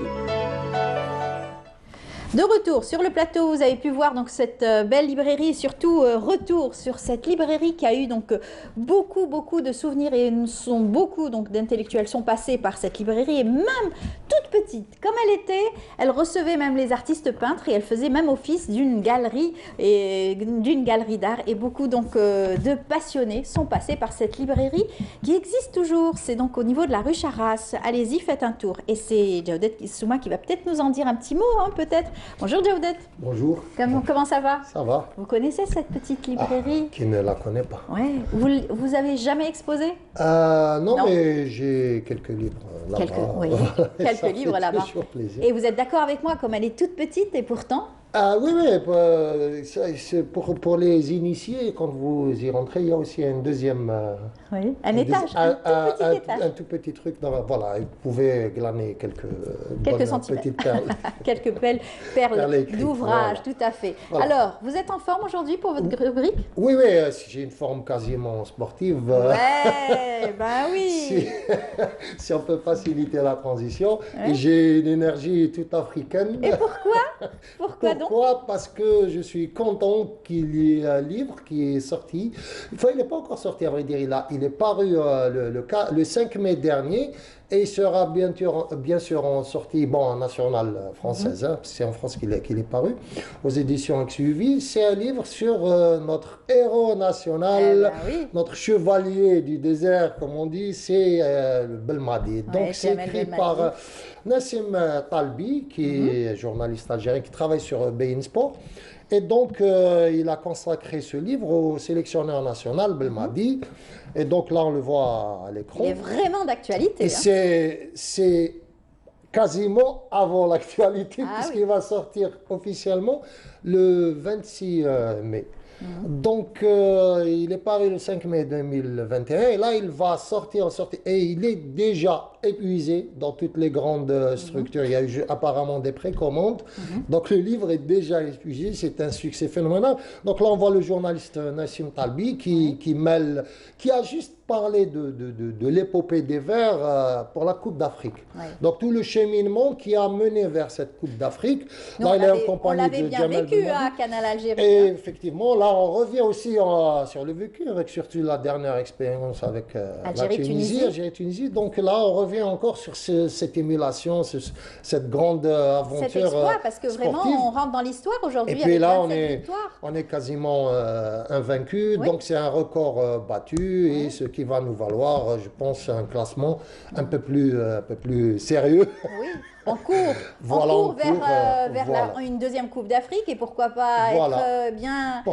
De retour sur le plateau, vous avez pu voir donc cette belle librairie, et surtout retour sur cette librairie qui a eu donc beaucoup de souvenirs et beaucoup donc d'intellectuels sont passés par cette librairie et même toute petite comme elle était, elle recevait même les artistes peintres et elle faisait même office d'une galerie d'art et beaucoup donc de passionnés sont passés par cette librairie qui existe toujours. C'est donc au niveau de la rue Charras. Allez-y, faites un tour et c'est Jawdet Souma qui va peut-être nous en dire un petit mot, hein, peut-être. Bonjour Jawdet. Bonjour. Comment ça va? Ça va. Vous connaissez cette petite librairie? Qui ne la connaît pas. Ouais. Vous avez jamais exposé? Non, mais j'ai quelques livres là-bas. Quelques livres là-bas. Et vous êtes d'accord avec moi, comme elle est toute petite et pourtant? Oui, c'est pour les initiés, quand vous y rentrez, il y a aussi un deuxième... un étage, un tout petit truc. Voilà, vous pouvez glaner quelques centimètres. Petites perles. Quelques belles perles d'ouvrage, tout à fait. Voilà. Alors, vous êtes en forme aujourd'hui pour votre rubrique? Oui, j'ai une forme quasiment sportive. Ouais, bah oui. Si on peut faciliter la transition. Ouais. J'ai une énergie toute africaine. Et pourquoi? Pourquoi? Parce que je suis content qu'il y ait un livre qui est sorti. Enfin, il n'est pas encore sorti, à vrai dire. Il est paru le 5 mai dernier. Et il sera bien sûr en sortie en nationale française, c'est en France qu'il est paru, aux éditions XUV. C'est un livre sur notre héros national, notre chevalier du désert, comme on dit, c'est le Belmadi. Donc c'est écrit par Nassim Talbi, qui est journaliste algérien, qui travaille sur Bein Sport. Et donc, il a consacré ce livre au sélectionneur national, Belmadi. Et donc là, on le voit à l'écran. Il est vraiment d'actualité. Et c'est quasiment avant l'actualité, puisqu'il va sortir officiellement le 26 mai. Donc, il est paru le 5 mai 2021 et là, il va sortir et il est déjà épuisé dans toutes les grandes structures. Il y a eu apparemment des précommandes. Donc, le livre est déjà épuisé. C'est un succès phénoménal. Donc, là, on voit le journaliste Nassim Talbi qui a juste parlé de l'épopée des Verts pour la Coupe d'Afrique. Donc, tout le cheminement qui a mené vers cette Coupe d'Afrique. Là, on l'avait bien vécu à Canal Algérie. Et effectivement, là, on revient aussi sur le vécu, avec surtout la dernière expérience avec la Algérie-Tunisie. Donc là, on revient encore sur cette émulation, cette grande aventure cet exploit, parce que sportive. Vraiment, on rentre dans l'histoire aujourd'hui. Et puis là, victoire. on est quasiment invaincu, donc c'est un record battu, et ce qui va nous valoir, je pense, un classement un peu plus sérieux. Oui. On court vers une deuxième Coupe d'Afrique et pourquoi pas être bien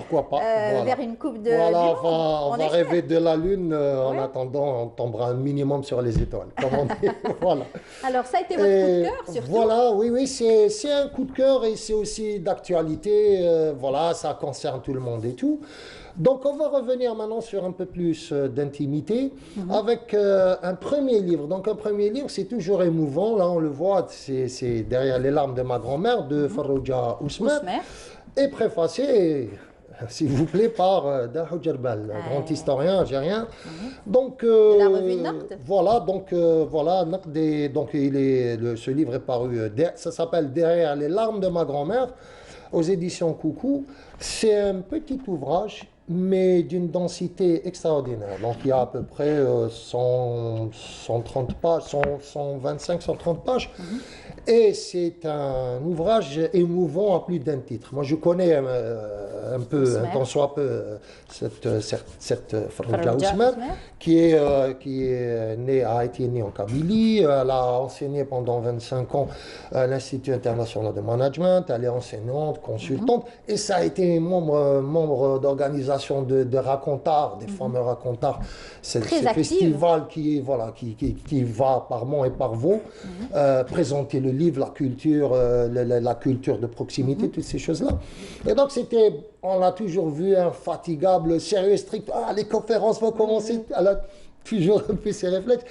vers une Coupe de Voilà, on va rêver de la Lune. En attendant, on tombera un minimum sur les étoiles, comme on dit. Voilà. Alors, ça a été votre coup de cœur, surtout? Voilà, oui, c'est un coup de cœur et c'est aussi d'actualité. Voilà, ça concerne tout le monde et tout. Donc, on va revenir maintenant sur un peu plus d'intimité avec un premier livre. Donc, un premier livre, c'est toujours émouvant. Là, on le voit, c'est Derrière les larmes de ma grand-mère de Farrouja Ousmer. Et préfacé, s'il vous plaît, par Daho Djerbel, grand historien algérien. Donc, la revue Naqd. Voilà, donc Naqd, donc ce livre est paru, ça s'appelle Derrière les larmes de ma grand-mère, aux éditions Coucou. C'est un petit ouvrage, mais d'une densité extraordinaire. Donc il y a à peu près 130 pages, 125, 130 pages. Et c'est un ouvrage émouvant à plus d'un titre. Moi, je connais un peu, tant soit peu, cette Farrouja Ousmer, qui a été née en Kabylie. Elle a enseigné pendant 25 ans à l'Institut international de management. Elle est enseignante, consultante. Et ça a été membre d'organisation de racontars, des fameux racontars. C'est ce festival qui va par Mont et par Vaux présenter le livre, la culture de proximité, toutes ces choses-là. Et donc, on l'a toujours vu infatigable, sérieux, strict. Les conférences vont commencer. Elle a toujours un peu ses réflexes.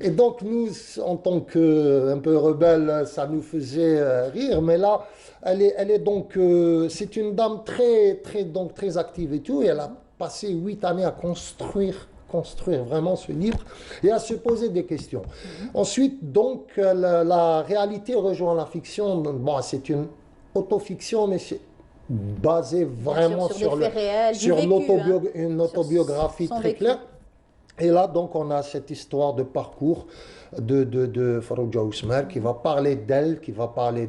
Et donc, nous, en tant qu'un peu rebelles, ça nous faisait rire. Mais là, c'est une dame très active et tout. Et elle a passé 8 années à construire vraiment ce livre et à se poser des questions. Ensuite, donc, la réalité rejoint la fiction. Bon, c'est une autofiction, mais c'est basé vraiment sur une autobiographie très claire. Et là, donc, on a cette histoire de parcours de Farrouja Ousmer qui va parler d'elle, qui va parler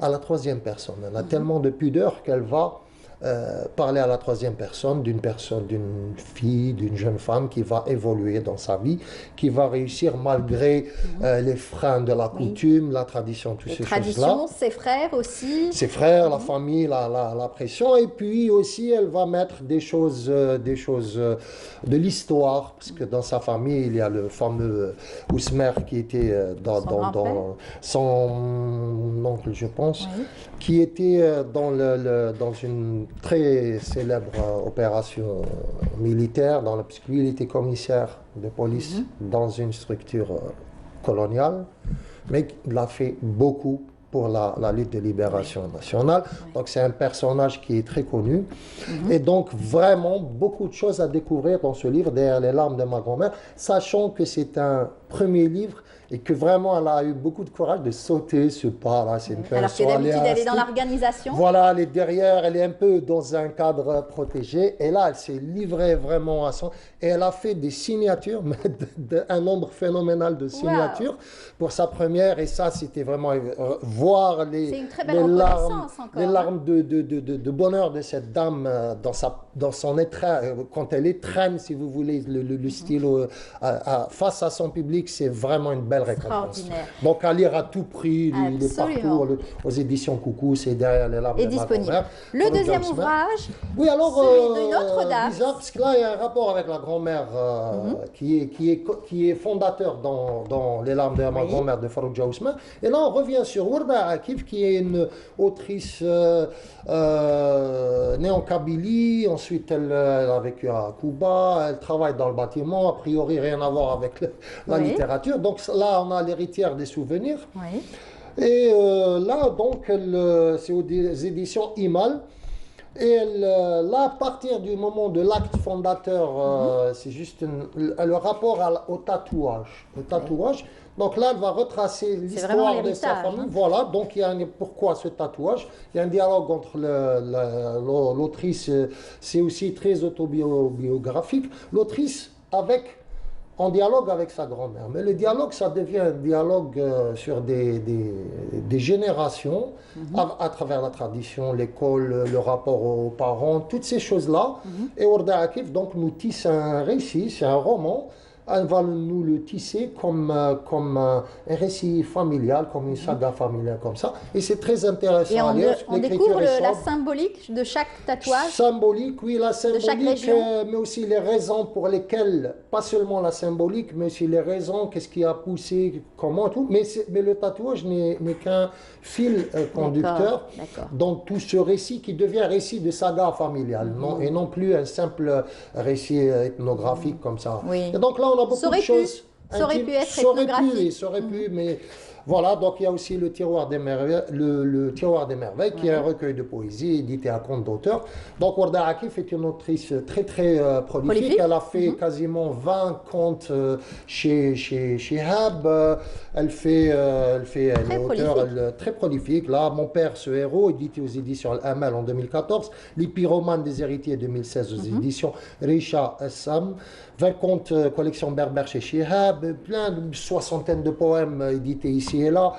à la troisième personne. Elle a tellement de pudeur qu'elle va parler à la troisième personne, d'une fille, d'une jeune femme qui va évoluer dans sa vie, qui va réussir malgré les freins de la coutume, la tradition, toutes ces choses-là. Ses frères aussi. Ses frères, la famille, la pression. Et puis aussi, elle va mettre des choses de l'histoire, parce que dans sa famille, il y a le fameux Ousmer qui était dans son oncle, je pense, qui était dans une très célèbre opération militaire, puisque lui, il était commissaire de police dans une structure coloniale, mais il a fait beaucoup pour la lutte de libération nationale. Donc c'est un personnage qui est très connu. Et donc vraiment beaucoup de choses à découvrir dans ce livre, Derrière les larmes de ma grand-mère, sachant que c'est un premier livre et que vraiment elle a eu beaucoup de courage de sauter ce pas-là. C'est une Alors que d'habitude, elle est dans l'organisation. Voilà, elle est derrière, elle est un peu dans un cadre protégé. Et là, elle s'est livrée vraiment à son... Et elle a fait des signatures, un nombre phénoménal de signatures pour sa première. Et ça, c'était vraiment voir les larmes de bonheur de cette dame dans son étreinte, quand elle étreint, si vous voulez, le stylo face à son public, c'est vraiment une belle récompense. Donc à lire à tout prix, les parcours aux éditions Coucou, c'est derrière les larmes de disponible. Le deuxième ouvrage, oui, alors, celui de Notre-Dame. Bizarre, parce que là, il y a un rapport avec la grand-mère qui est fondateur dans Les larmes de ma grand-mère de Farouja Ousmane. Et là, on revient sur Warda Akif, qui est une autrice née en Kabylie. Ensuite, elle a vécu à Cuba. Elle travaille dans le bâtiment. A priori, rien à voir avec la littérature. Donc là, on a l'héritière des souvenirs. Et là, donc, c'est aux éditions Imal. Et là, à partir du moment de l'acte fondateur, c'est juste le rapport au tatouage. Donc là, elle va retracer l'histoire de sa famille. Voilà, donc il y a pourquoi ce tatouage. Il y a un dialogue entre l'autrice, c'est aussi très autobiographique. L'autrice en dialogue avec sa grand-mère. Mais le dialogue, ça devient un dialogue sur des générations, à travers la tradition, l'école, le rapport aux parents, toutes ces choses-là. Et Warda Akif, donc, nous tisse un récit, c'est un roman. Elle va nous le tisser comme un récit familial, comme une saga familiale, comme ça. Et c'est très intéressant. Et on découvre la symbolique de chaque tatouage. Symbolique, oui, la symbolique, mais aussi les raisons pour lesquelles, pas seulement la symbolique, mais aussi les raisons, qu'est-ce qui a poussé, comment, tout. Mais le tatouage n'est qu'un fil conducteur dans tout ce récit qui devient un récit de saga familiale, et non plus un simple récit ethnographique comme ça. Oui. Et donc là, on a beaucoup de choses. Ça aurait pu être ethnographique. Ça aurait pu, mais voilà. Donc il y a aussi le Tiroir des Merveilles, le Tiroir des Merveilles, qui est un recueil de poésie édité à compte d'auteur. Donc Warda Akif est une autrice très très prolifique. Elle a fait quasiment 20 contes chez Hab. Elle est auteure très prolifique. Là, Mon père, ce héros, édité aux éditions Al-Amal en 2014. Les pyromanes des héritiers 2016 aux éditions Risha Assam. 20 contes, collection berbère chez Shihab, plein de soixantaine de poèmes édités ici et là.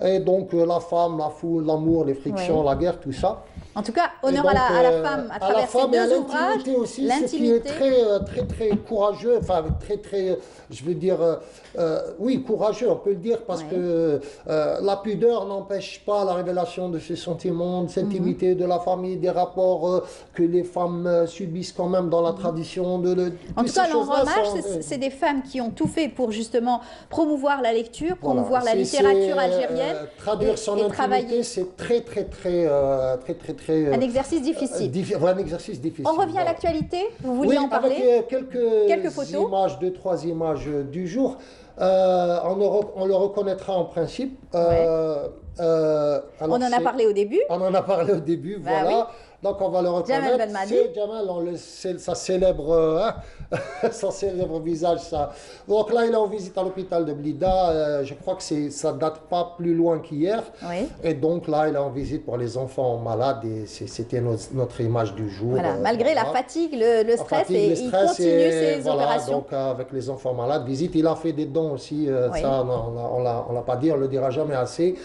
Et donc la femme, la foule, l'amour, les frictions, la guerre, tout ça. En tout cas, honneur donc, à la femme à travers ces deux ouvrages. Aussi, ce qui est très courageux, enfin très, je veux dire, oui, courageux, on peut le dire, parce que la pudeur n'empêche pas la révélation de ses sentiments, de cette intimité de la famille, des rapports que les femmes subissent quand même dans la tradition. En tout cas, l'Enromage, c'est des femmes qui ont tout fait pour justement promouvoir la lecture, promouvoir la littérature algérienne. Traduire son intimité, c'est très un exercice difficile. Un exercice difficile. On revient à l'actualité. Vous vouliez en parler? Avec quelques photos. Images, 2-3 images du jour. On le reconnaîtra en principe. On en a parlé au début. On en a parlé au début, voilà. Oui. Donc on va le reconnaître. Jamel Belmadi. C'est Jamel, sa célèbre, son célèbre visage. Ça. Donc là, il est en visite à l'hôpital de Blida. Je crois que ça date pas plus loin qu'hier. Oui. Et donc là, il est en visite pour les enfants malades. Et c'était notre image du jour. Voilà. Malgré la fatigue, le stress, il continue ses opérations. Donc avec les enfants malades, visite. Il a fait des dons aussi. Ça, on l'a pas dit, on le dira jamais assez.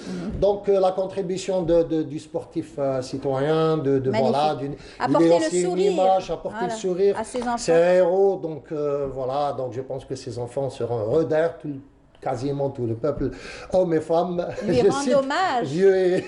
Donc la contribution du sportif citoyen, voilà, apporter le sourire, une image, apporter le sourire à ses enfants. C'est un héros, donc voilà, donc je pense que ces enfants seront heureux d'air, quasiment tout le peuple, hommes et femmes, lui rendre hommage, vieux et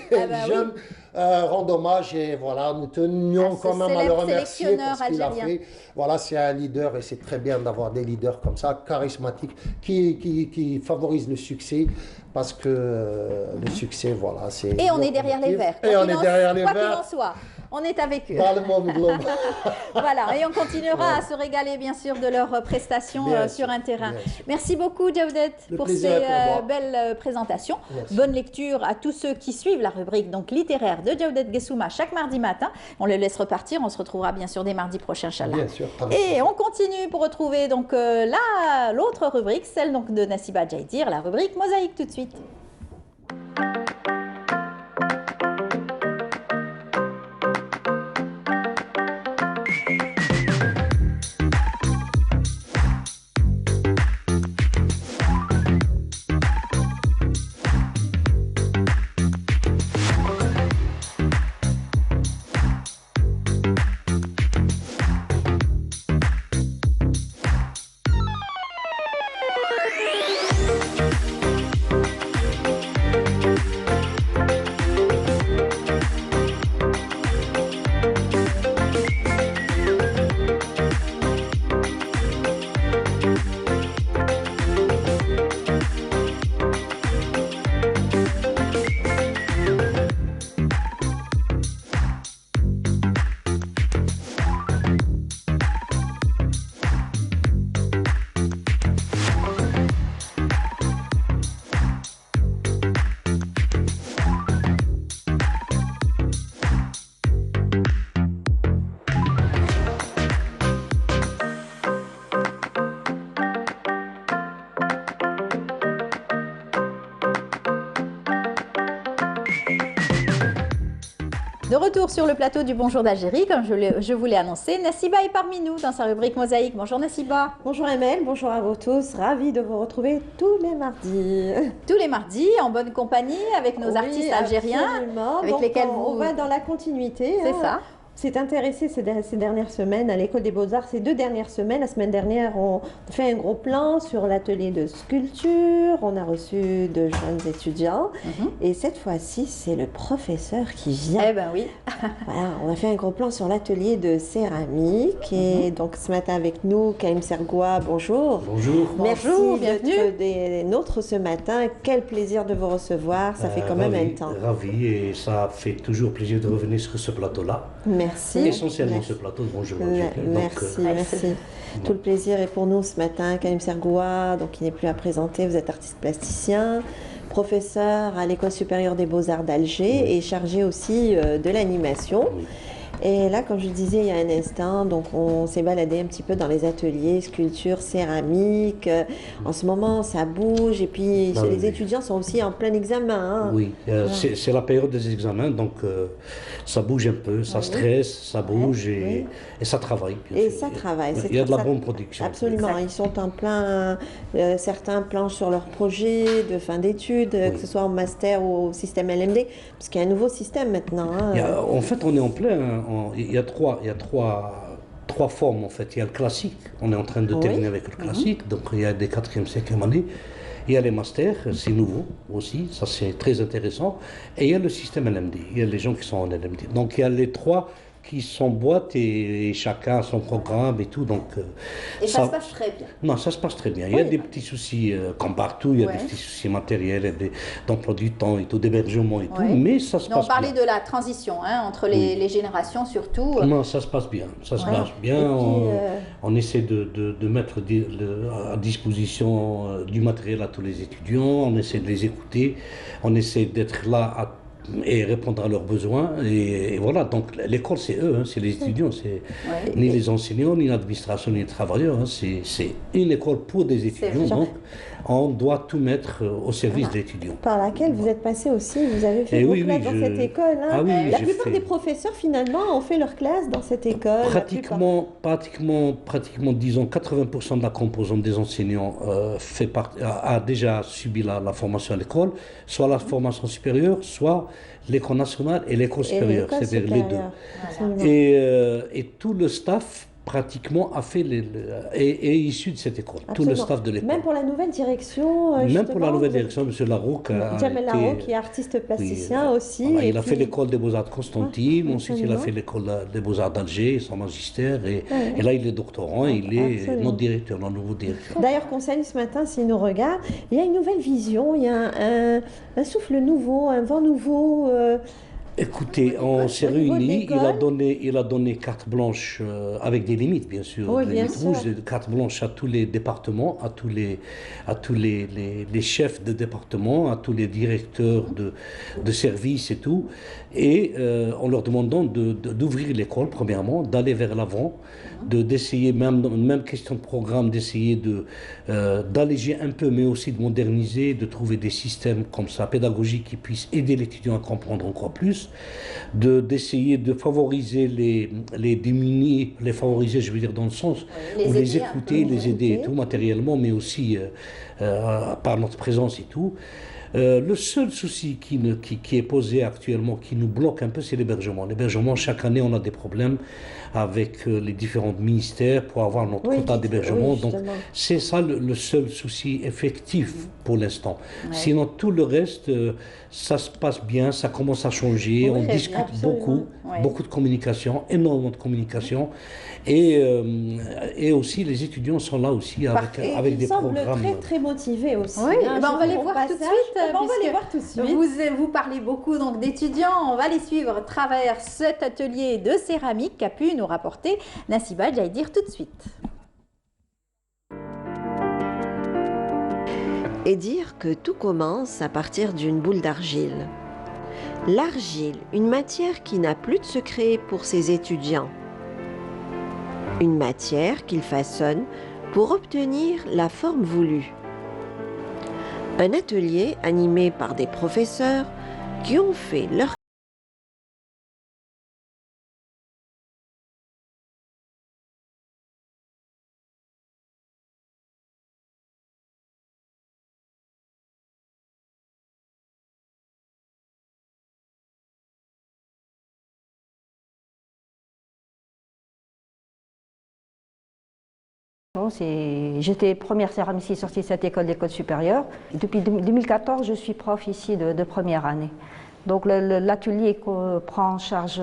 jeunes, rendre hommage, et voilà, nous tenions quand même à le remercier pour ce qu'il a fait. Voilà, c'est un leader, et c'est très bien d'avoir des leaders comme ça, charismatiques, qui favorisent le succès, parce que le succès, voilà, c'est... Et on est derrière les Verts. Et on est derrière les Verts. Quoi qu'il en soit. On est avec eux. Dans le monde global. Voilà, et on continuera à se régaler, bien sûr, de leurs prestations sur un terrain. Merci beaucoup, Djaoudet, pour ces belles présentations. Merci. Bonne lecture à tous ceux qui suivent la rubrique donc littéraire de Djaoudet Gessouma chaque mardi matin. On le laisse repartir. On se retrouvera bien sûr dès mardi prochain, Inch'Allah. Bien sûr. Et on continue pour retrouver donc l'autre rubrique, celle donc de Nassiba Djaïdir, la rubrique Mosaïque tout de suite. De retour sur le plateau du Bonjour d'Algérie, comme je vous l'ai annoncé, Nassiba est parmi nous dans sa rubrique Mosaïque. Bonjour Nassiba. Bonjour Emel, bonjour à vous tous, ravie de vous retrouver tous les mardis. Tous les mardis, en bonne compagnie, avec nos artistes algériens, avec donc, lesquels on va dans la continuité. C'est ça. S'est intéressé ces dernières semaines à l'École des Beaux-Arts, ces 2 dernières semaines. La semaine dernière, on fait un gros plan sur l'atelier de sculpture. On a reçu de jeunes étudiants. Et cette fois-ci, c'est le professeur qui vient. Eh ben oui. Voilà, on a fait un gros plan sur l'atelier de céramique. Et donc, ce matin avec nous, Kaïm Sergoua, bonjour. Bonjour. Merci bienvenue. d'être des nôtres ce matin. Quel plaisir de vous recevoir. Ça fait quand même un temps. Ravi, et ça fait toujours plaisir de revenir sur ce plateau-là. Merci. Essentiellement ce plateau de Bonjour. Merci. Tout le plaisir est pour nous ce matin. Kaïm Sergoua, donc il n'est plus à présenter, vous êtes artiste plasticien, professeur à l'École supérieure des Beaux-Arts d'Alger et chargé aussi de l'animation. Et là, comme je le disais il y a un instant, donc on s'est baladé un petit peu dans les ateliers, sculpture, céramique. En ce moment, ça bouge et puis les étudiants sont aussi en plein examen. Hein. Oui, c'est la période des examens, donc ça bouge un peu, ça stresse, ça bouge et ça travaille. Et ça travaille. Il y a de la bonne production. Absolument, ils sont en plein, certains planchent sur leur projet de fin d'études, que ce soit en master ou au système LMD, parce qu'il y a un nouveau système maintenant. Hein. En fait, on est en plein. Il y a trois formes en fait. Il y a le classique, on est en train de terminer avec le classique, donc il y a des 4e, 5e années. Il y a les masters, c'est nouveau aussi, ça c'est très intéressant. Et il y a le système LMD, il y a les gens qui sont en LMD. Donc il y a les 3 qui s'emboîtent et chacun a son programme et tout. Donc, et ça se passe très bien. Non, ça se passe très bien. Il y a des petits soucis, comme partout, il y a des petits soucis matériels, d'emploi du temps et tout, d'hébergement et tout, mais ça se passe bien. On parlait de la transition entre les générations surtout. Non, ça se passe bien. Ça se passe bien. On essaie de mettre à disposition du matériel à tous les étudiants, on essaie de les écouter, on essaie d'être là et répondre à leurs besoins. Et voilà, donc l'école, c'est eux, c'est les étudiants, c'est ni les enseignants, ni l'administration, ni les travailleurs. C'est une école pour des étudiants, donc on doit tout mettre au service des étudiants. Par laquelle vous êtes passé aussi, vous avez fait vos classes dans cette école. Hein. La plupart des professeurs, finalement, ont fait leurs classes dans cette école. Pratiquement, disons, 80% de la composante des enseignants a déjà subi la formation à l'école, soit la formation supérieure, soit l'école nationale et l'école supérieure, c'est-à-dire les deux. Et tout le staff pratiquement est issu de cette école, tout le staff de l'école. Même pour la nouvelle direction Même pour la nouvelle direction, M. Larocque Jamel Larocque, qui est artiste plasticien aussi. Voilà, il a fait l'école des Beaux-Arts de Constantine, ensuite il a fait l'école des Beaux-Arts d'Alger, son magistère, et là il est doctorant, il est notre directeur, notre nouveau directeur. D'ailleurs, conseil ce matin, s'il nous regarde, il y a une nouvelle vision, il y a un souffle nouveau, un vent nouveau. Écoutez, on s'est réunis, il a donné carte blanche avec des limites, bien sûr, oui, des limites rouges, carte blanche à tous les départements, à tous les chefs de département, à tous les directeurs de services et tout, et en leur demandant d'ouvrir l'école, premièrement, d'aller vers l'avant, d'essayer, même question de programme, d'essayer d'alléger un peu, mais aussi de moderniser, de trouver des systèmes comme ça, pédagogiques, qui puissent aider l'étudiant à comprendre encore plus, d'essayer de favoriser les démunis, les favoriser, je veux dire, dans le sens où les écouter, les aider et tout, matériellement, mais aussi par notre présence et tout. Le seul souci qui est posé actuellement, qui nous bloque un peu, c'est l'hébergement. L'hébergement, chaque année, on a des problèmes avec les différents ministères pour avoir notre quota d'hébergement. Donc, c'est ça le seul souci effectif pour l'instant. Sinon, tout le reste, ça se passe bien, ça commence à changer. On discute beaucoup de communication, énormément de communication. Et aussi, les étudiants sont là aussi avec des programmes. Ils semblent très motivés aussi. Oui, on va les voir tout de suite. On va les voir tout de suite. Vous parlez beaucoup donc d'étudiants. On va les suivre à travers cet atelier de céramique qu'a pu nous rapporter Nassiba Djaïdir tout de suite. Et dire que tout commence à partir d'une boule d'argile. L'argile, une matière qui n'a plus de secret pour ses étudiants. Une matière qu'ils façonnent pour obtenir la forme voulue. Un atelier animé par des professeurs qui ont fait leur J'étais première céramiciste sortie de cette école supérieure. Depuis 2014, je suis prof ici de première année. Donc l'atelier prend en charge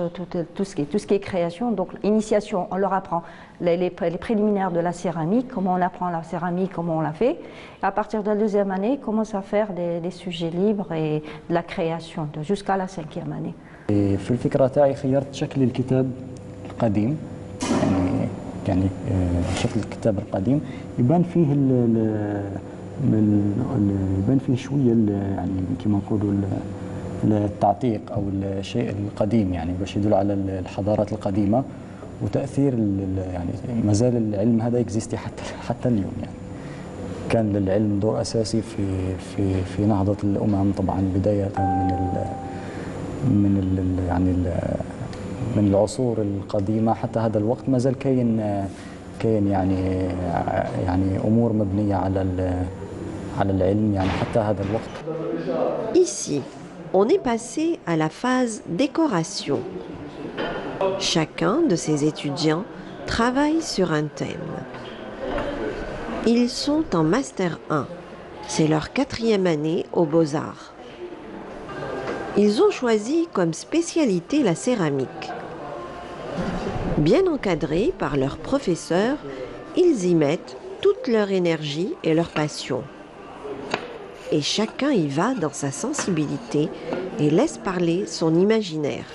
tout ce qui est création. Donc initiation, on leur apprend les préliminaires de la céramique, comment on apprend la céramique, comment on la fait. Et à partir de la deuxième année, on commence à faire des sujets libres et de la création jusqu'à la cinquième année. في الفكرة تاعي خيرت شكل الكتاب القديم يعني شكل الكتاب القديم يبان فيه يبان فيه شويه يعني كما نقولوا التعتيق او الشيء القديم يعني باش يدل على الحضارات القديمه وتاثير يعني ما زال العلم هذا يكزيستي حتى اليوم يعني كان للعلم دور اساسي في نهضه الامم طبعا بدايه من العصور القديمة حتى هذا الوقت ما زال كاين يعني أمور مبنية على العلم يعني حتى هذا الوقت. Ici, on est passé à la phase décoration. Chacun de ces étudiants travaille sur un thème. Ils sont en Master 1. C'est leur 4e année aux Beaux-Arts. Ils ont choisi comme spécialité la céramique. Bien encadrés par leurs professeurs, ils y mettent toute leur énergie et leur passion. Et chacun y va dans sa sensibilité et laisse parler son imaginaire.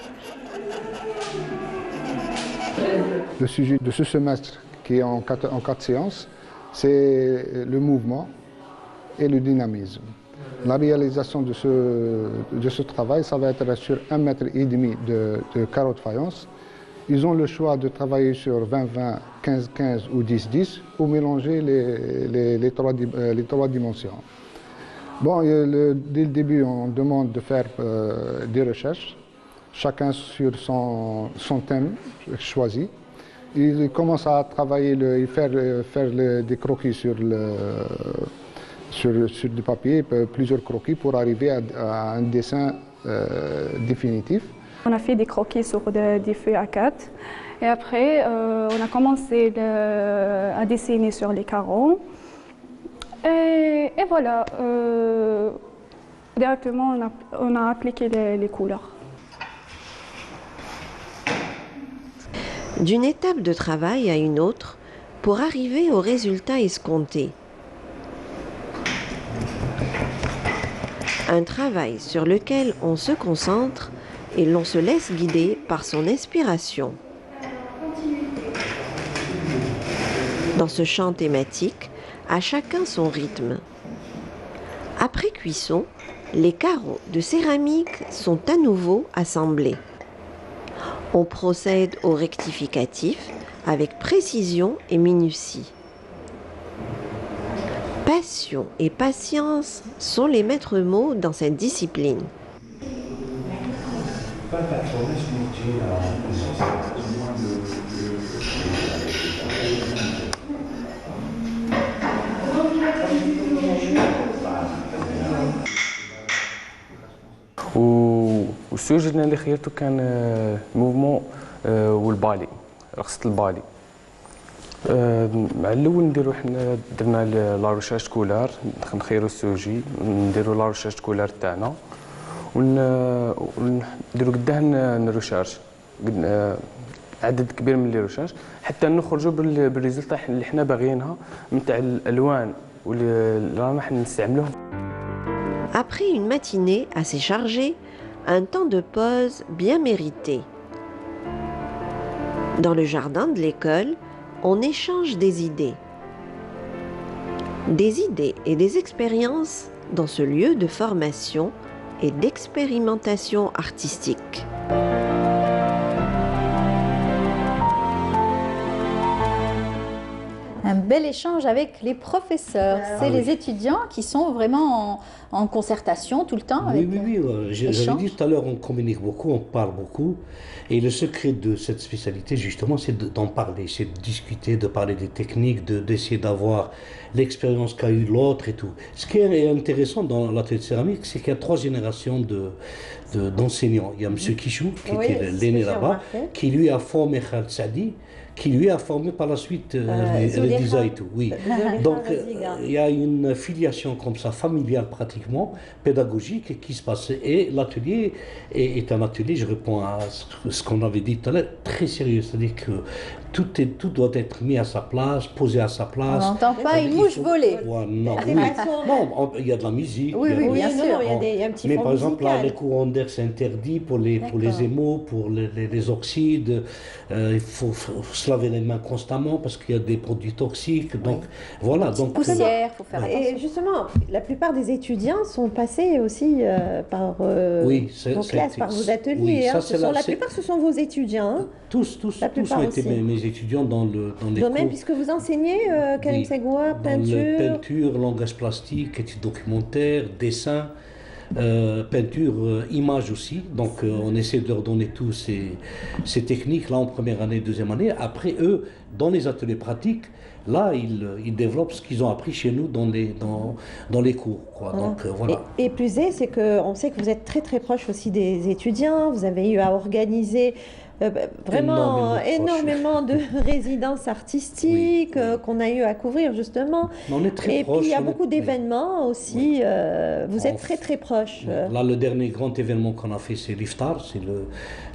Le sujet de ce semestre, qui est en 4 séances, c'est le mouvement et le dynamisme. La réalisation de ce travail, ça va être sur 1,5 mètre de carreaux de faïence. Ils ont le choix de travailler sur 20-20, 15-15 ou 10-10 ou mélanger les trois dimensions. Bon, dès le début, on demande de faire des recherches, chacun sur son thème choisi. Ils commencent à travailler, faire des croquis sur du papier, plusieurs croquis pour arriver à un dessin définitif. On a fait des croquis sur des feuilles A4 et après on a commencé à dessiner sur les carreaux et voilà, directement on a appliqué les couleurs. D'une étape de travail à une autre pour arriver au résultat escompté. Un travail sur lequel on se concentre et l'on se laisse guider par son inspiration. Dans ce chant thématique, à chacun son rythme. Après cuisson, les carreaux de céramique sont à nouveau assemblés. On procède au rectificatif avec précision et minutie. Passion et patience sont les maîtres mots dans cette discipline. والسوجي اللي خيرته كان موفمون والبالي رقصة البالي. مع الاول نديرو حنا درنا لا روشاج كولار نخيرو السوجي نديرو لا روشاج كولار تاعنا ونديرو قداه نروشارج عدد كبير من لي روشاج حتى نخرجوا بالريزلت اللي حنا باغيينها نتاع الالوان واللي رانا حنا نستعملوهم. Après une matinée assez chargée, un temps de pause bien mérité. Dans le jardin de l'école, on échange des idées. Des idées et des expériences dans ce lieu de formation et d'expérimentation artistique. Un bel échange avec les professeurs. C'est les étudiants qui sont vraiment en concertation tout le temps. Oui. J'avais dit tout à l'heure, on communique beaucoup, on parle beaucoup. Et le secret de cette spécialité, justement, c'est d'en parler, c'est de discuter, de parler des techniques, d'essayer d'avoir l'expérience qu'a eu l'autre et tout. Ce qui est intéressant dans l'atelier de céramique, c'est qu'il y a 3 générations d'enseignants. Il y a M. Kichou, qui était l'aîné là-bas, qui lui a formé Khaled Saadi, qui lui a formé par la suite Rediza et tout. Oui. Donc il y a une filiation comme ça, familiale pratiquement, pédagogique qui se passe. Et l'atelier est un atelier, je réponds à ce qu'on avait dit tout à l'heure, très sérieux. C'est-à-dire que tout doit être mis à sa place, posé à sa place. On n'entend pas une mouche voler. Ouais, non, il y a de la musique. Oui, bien sûr. Il y a un petit mais fond par exemple, là, musical. les courants d'air, c'est interdit pour les émaux, pour les oxydes. Il faut se laver les mains constamment parce qu'il y a des produits toxiques. Donc, voilà. Donc, poussière, il faut faire attention. Et justement, la plupart des étudiants sont passés aussi par vos classes, par vos ateliers. Oui, la plupart, ce sont vos étudiants. Hein. Tous ont été mes étudiants dans les domaine, cours. puisque vous enseignez Karim Segwa, peinture, langage plastique, études documentaires, dessin, peinture, image aussi. Donc on essaie de leur donner tous ces techniques là en première année, deuxième année. Après eux, dans les ateliers pratiques, là ils développent ce qu'ils ont appris chez nous dans les cours. Quoi. Donc, voilà. Et plus est, c'est qu'on sait que vous êtes très très proche aussi des étudiants. Vous avez eu à organiser vraiment énormément de résidences artistiques qu'on a eu à couvrir justement. On est très proches. Et puis il y a beaucoup d'événements aussi. Vous êtes très très proches. Là, le dernier grand événement qu'on a fait, c'est l'Iftar,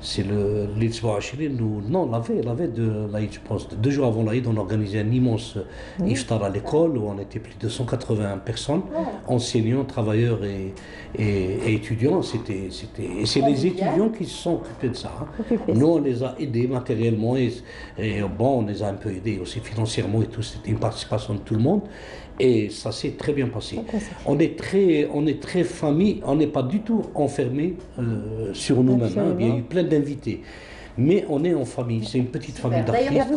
c'est le l'Iswa Ashiri. Non, la veille de l'Aïd, je pense, 2 jours avant l'Aïd, on organisait un immense Iftar à l'école où on était plus de 180 personnes, enseignants, travailleurs et étudiants. Et c'est les étudiants qui se sont occupés de ça. Nous, on les a aidés matériellement et on les a un peu aidés aussi financièrement et tout. C'était une participation de tout le monde et ça s'est très bien passé. On est très famille, on n'est pas du tout enfermé sur nous-mêmes. Hein. Il y a eu plein d'invités. Mais on est en famille, c'est une petite famille d'artistes. D'ailleurs,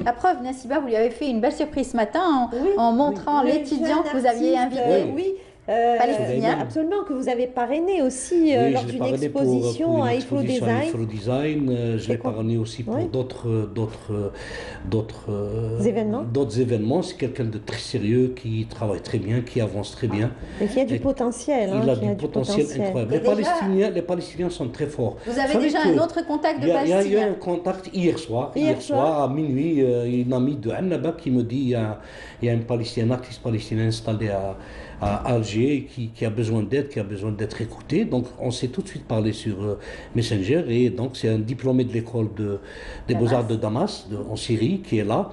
la preuve, Nassiba, vous lui avez fait une belle surprise ce matin en montrant l'étudiant que vous aviez invité. Palestinien. Absolument, que vous avez parénné aussi lors d'une exposition à Iflo Design. Je l'ai parrainé aussi pour d'autres événements. C'est quelqu'un de très sérieux, qui travaille très bien, qui avance très bien. Et qui a du potentiel. Il a du potentiel incroyable. Les Palestiniens sont très forts. Vous avez déjà un autre contact de Palestiniens? Il y a eu un contact hier soir à minuit. Une amie de Annaba qui me dit il y a un artiste palestinien installé à Alger qui a besoin d'aide, qui a besoin d'être écouté. Donc on s'est tout de suite parlé sur Messenger et donc c'est un diplômé de l'école des Beaux-Arts de Damas en Syrie qui est là.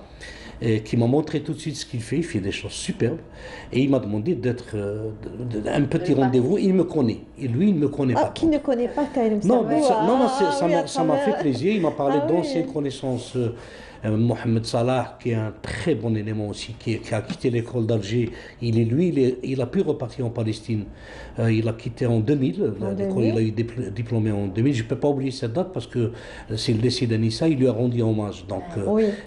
qui m'a montré tout de suite ce qu'il fait des choses superbes, et il m'a demandé d'être un petit rendez-vous. Il me connaît, et lui il ne me connaît pas. Qui ne connaît pas Karim Non, Sergoua. ça m'a fait plaisir, il m'a parlé d'anciennes connaissances. Mohamed Salah, qui est un très bon élément aussi, qui a quitté l'école d'Alger, il a pu repartir en Palestine. Il a quitté en 2000, l'école, il a eu diplômé en 2000. Je ne peux pas oublier cette date parce que c'est le décès d'Anissa, il lui a rendu hommage. Donc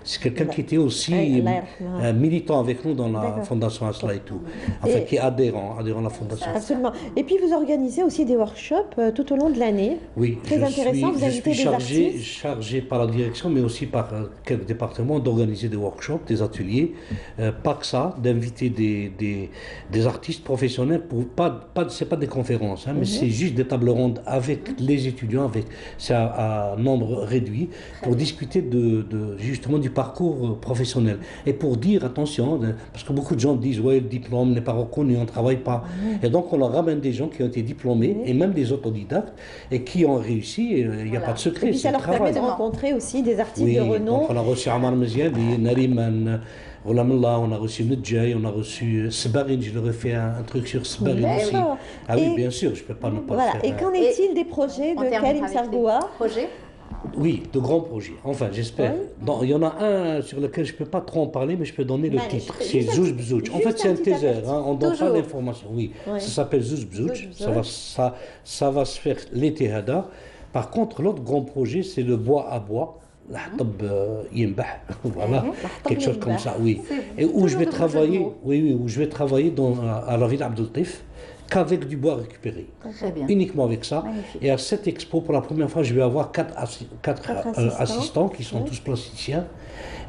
c'est quelqu'un qui était aussi militant avec nous dans la Fondation Asla et tout. Enfin, qui est adhérent à la Fondation. Absolument. Et puis vous organisez aussi des workshops tout au long de l'année. Oui, très intéressant. Vous invitez des artistes. Chargé par la direction, mais aussi par quelques départements d'organiser des workshops, des ateliers, pas que ça, d'inviter des artistes professionnels pour c'est pas des conférences, mais c'est juste des tables rondes avec les étudiants, c'est à nombre réduit, pour discuter justement du parcours professionnel et pour dire attention, parce que beaucoup de gens disent ouais, le diplôme n'est pas reconnu, on ne travaille pas, et donc on leur ramène des gens qui ont été diplômés et même des autodictes et qui ont réussi, il n'y a pas de secret. Et puis ça leur permet de rencontrer aussi des artistes de renom. On a reçu Amar Meziadi, Nariman, on a reçu Nedjay, on a reçu Sbarine, je leur ai fait un truc sur Sbarine aussi. Ah oui, bien sûr, je ne peux pas ne pas le faire. Et qu'en est-il des projets de Karim Sergoua? Oui, de grands projets. Enfin, j'espère. Il y en a un sur lequel je ne peux pas trop en parler, mais je peux donner le titre. C'est Zouj Bzouj. En fait, c'est un teaser. On ne donne pas d'informations. Oui, ça s'appelle Zouj Bzouj. Ça va se faire l'été Hada. Par contre, l'autre grand projet, c'est le bois à bois. Voilà, quelque chose comme ça, oui. Et où je vais travailler, où je vais travailler à la ville Abdeltif, qu'avec du bois récupéré. Uniquement avec ça. Magnifique. Et à cette expo, pour la première fois, je vais avoir quatre assistants qui sont tous plasticiens.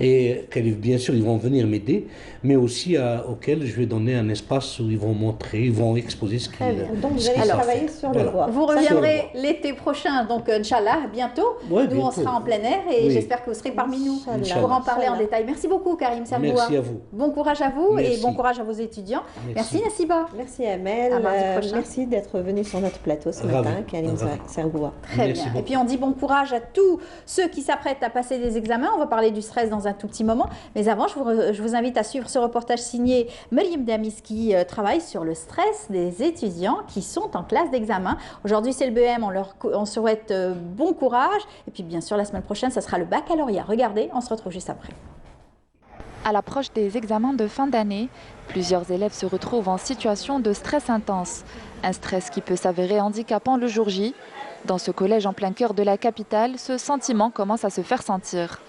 Et bien sûr, ils vont venir m'aider, mais aussi auxquels je vais donner un espace où ils vont montrer, ils vont exposer ce qu'ils font. Donc vous allez travailler sur le bois. Vous reviendrez l'été prochain, donc Inch'Allah, bientôt. Nous, on sera en plein air et j'espère que vous serez parmi nous pour en parler en détail. Merci beaucoup, Karim Sergoua. Merci à vous. Bon courage à vous et bon courage à vos étudiants. Merci Nassiba. Merci Amel. Merci d'être venu sur notre plateau ce matin, Karim Sergoua. Très bien. Et puis on dit bon courage à tous ceux qui s'apprêtent à passer des examens. On va parler du stress dans un tout petit moment. Mais avant, je vous invite à suivre ce reportage signé Mariam Damis qui travaille sur le stress des étudiants qui sont en classe d'examen. Aujourd'hui, c'est le BEM. On souhaite bon courage. Et puis, bien sûr, la semaine prochaine, ça sera le baccalauréat. Regardez, on se retrouve juste après. À l'approche des examens de fin d'année, plusieurs élèves se retrouvent en situation de stress intense. Un stress qui peut s'avérer handicapant le jour J. Dans ce collège en plein cœur de la capitale, ce sentiment commence à se faire sentir.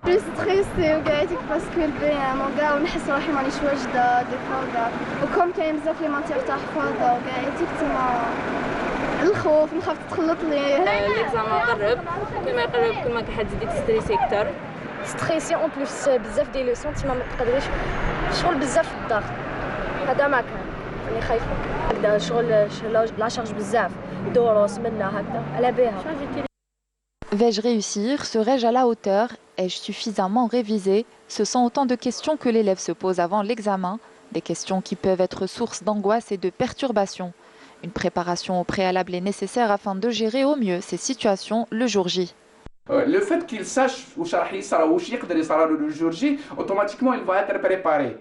Je suis stressée وقاعدة باسكو البيام وكاع ونحس روحي مانيش واجدة دي فوا وكاع وكم كاين بزاف لي ماتيغ تاع حفاظة وقاعدة تما الخوف نخاف تتخلط لي ليكزامان قرب كل ما يقرب كل ما كتزيدي تستريسي اكثر ستريسي اون بليس بزاف ديال لوسون تما ما تقدريش شغل بزاف في الضغط هذا ما كان راني خايفة هكذا شغل لا شارج بزاف دروس منا هكذا على بها. Vais-je réussir? Serai-je à la hauteur? Ai-je suffisamment révisé? Ce sont autant de questions que l'élève se pose avant l'examen, des questions qui peuvent être source d'angoisse et de perturbation. Une préparation au préalable est nécessaire afin de gérer au mieux ces situations le jour J. Le fait qu'il sache où le jour J, automatiquement il va être préparé.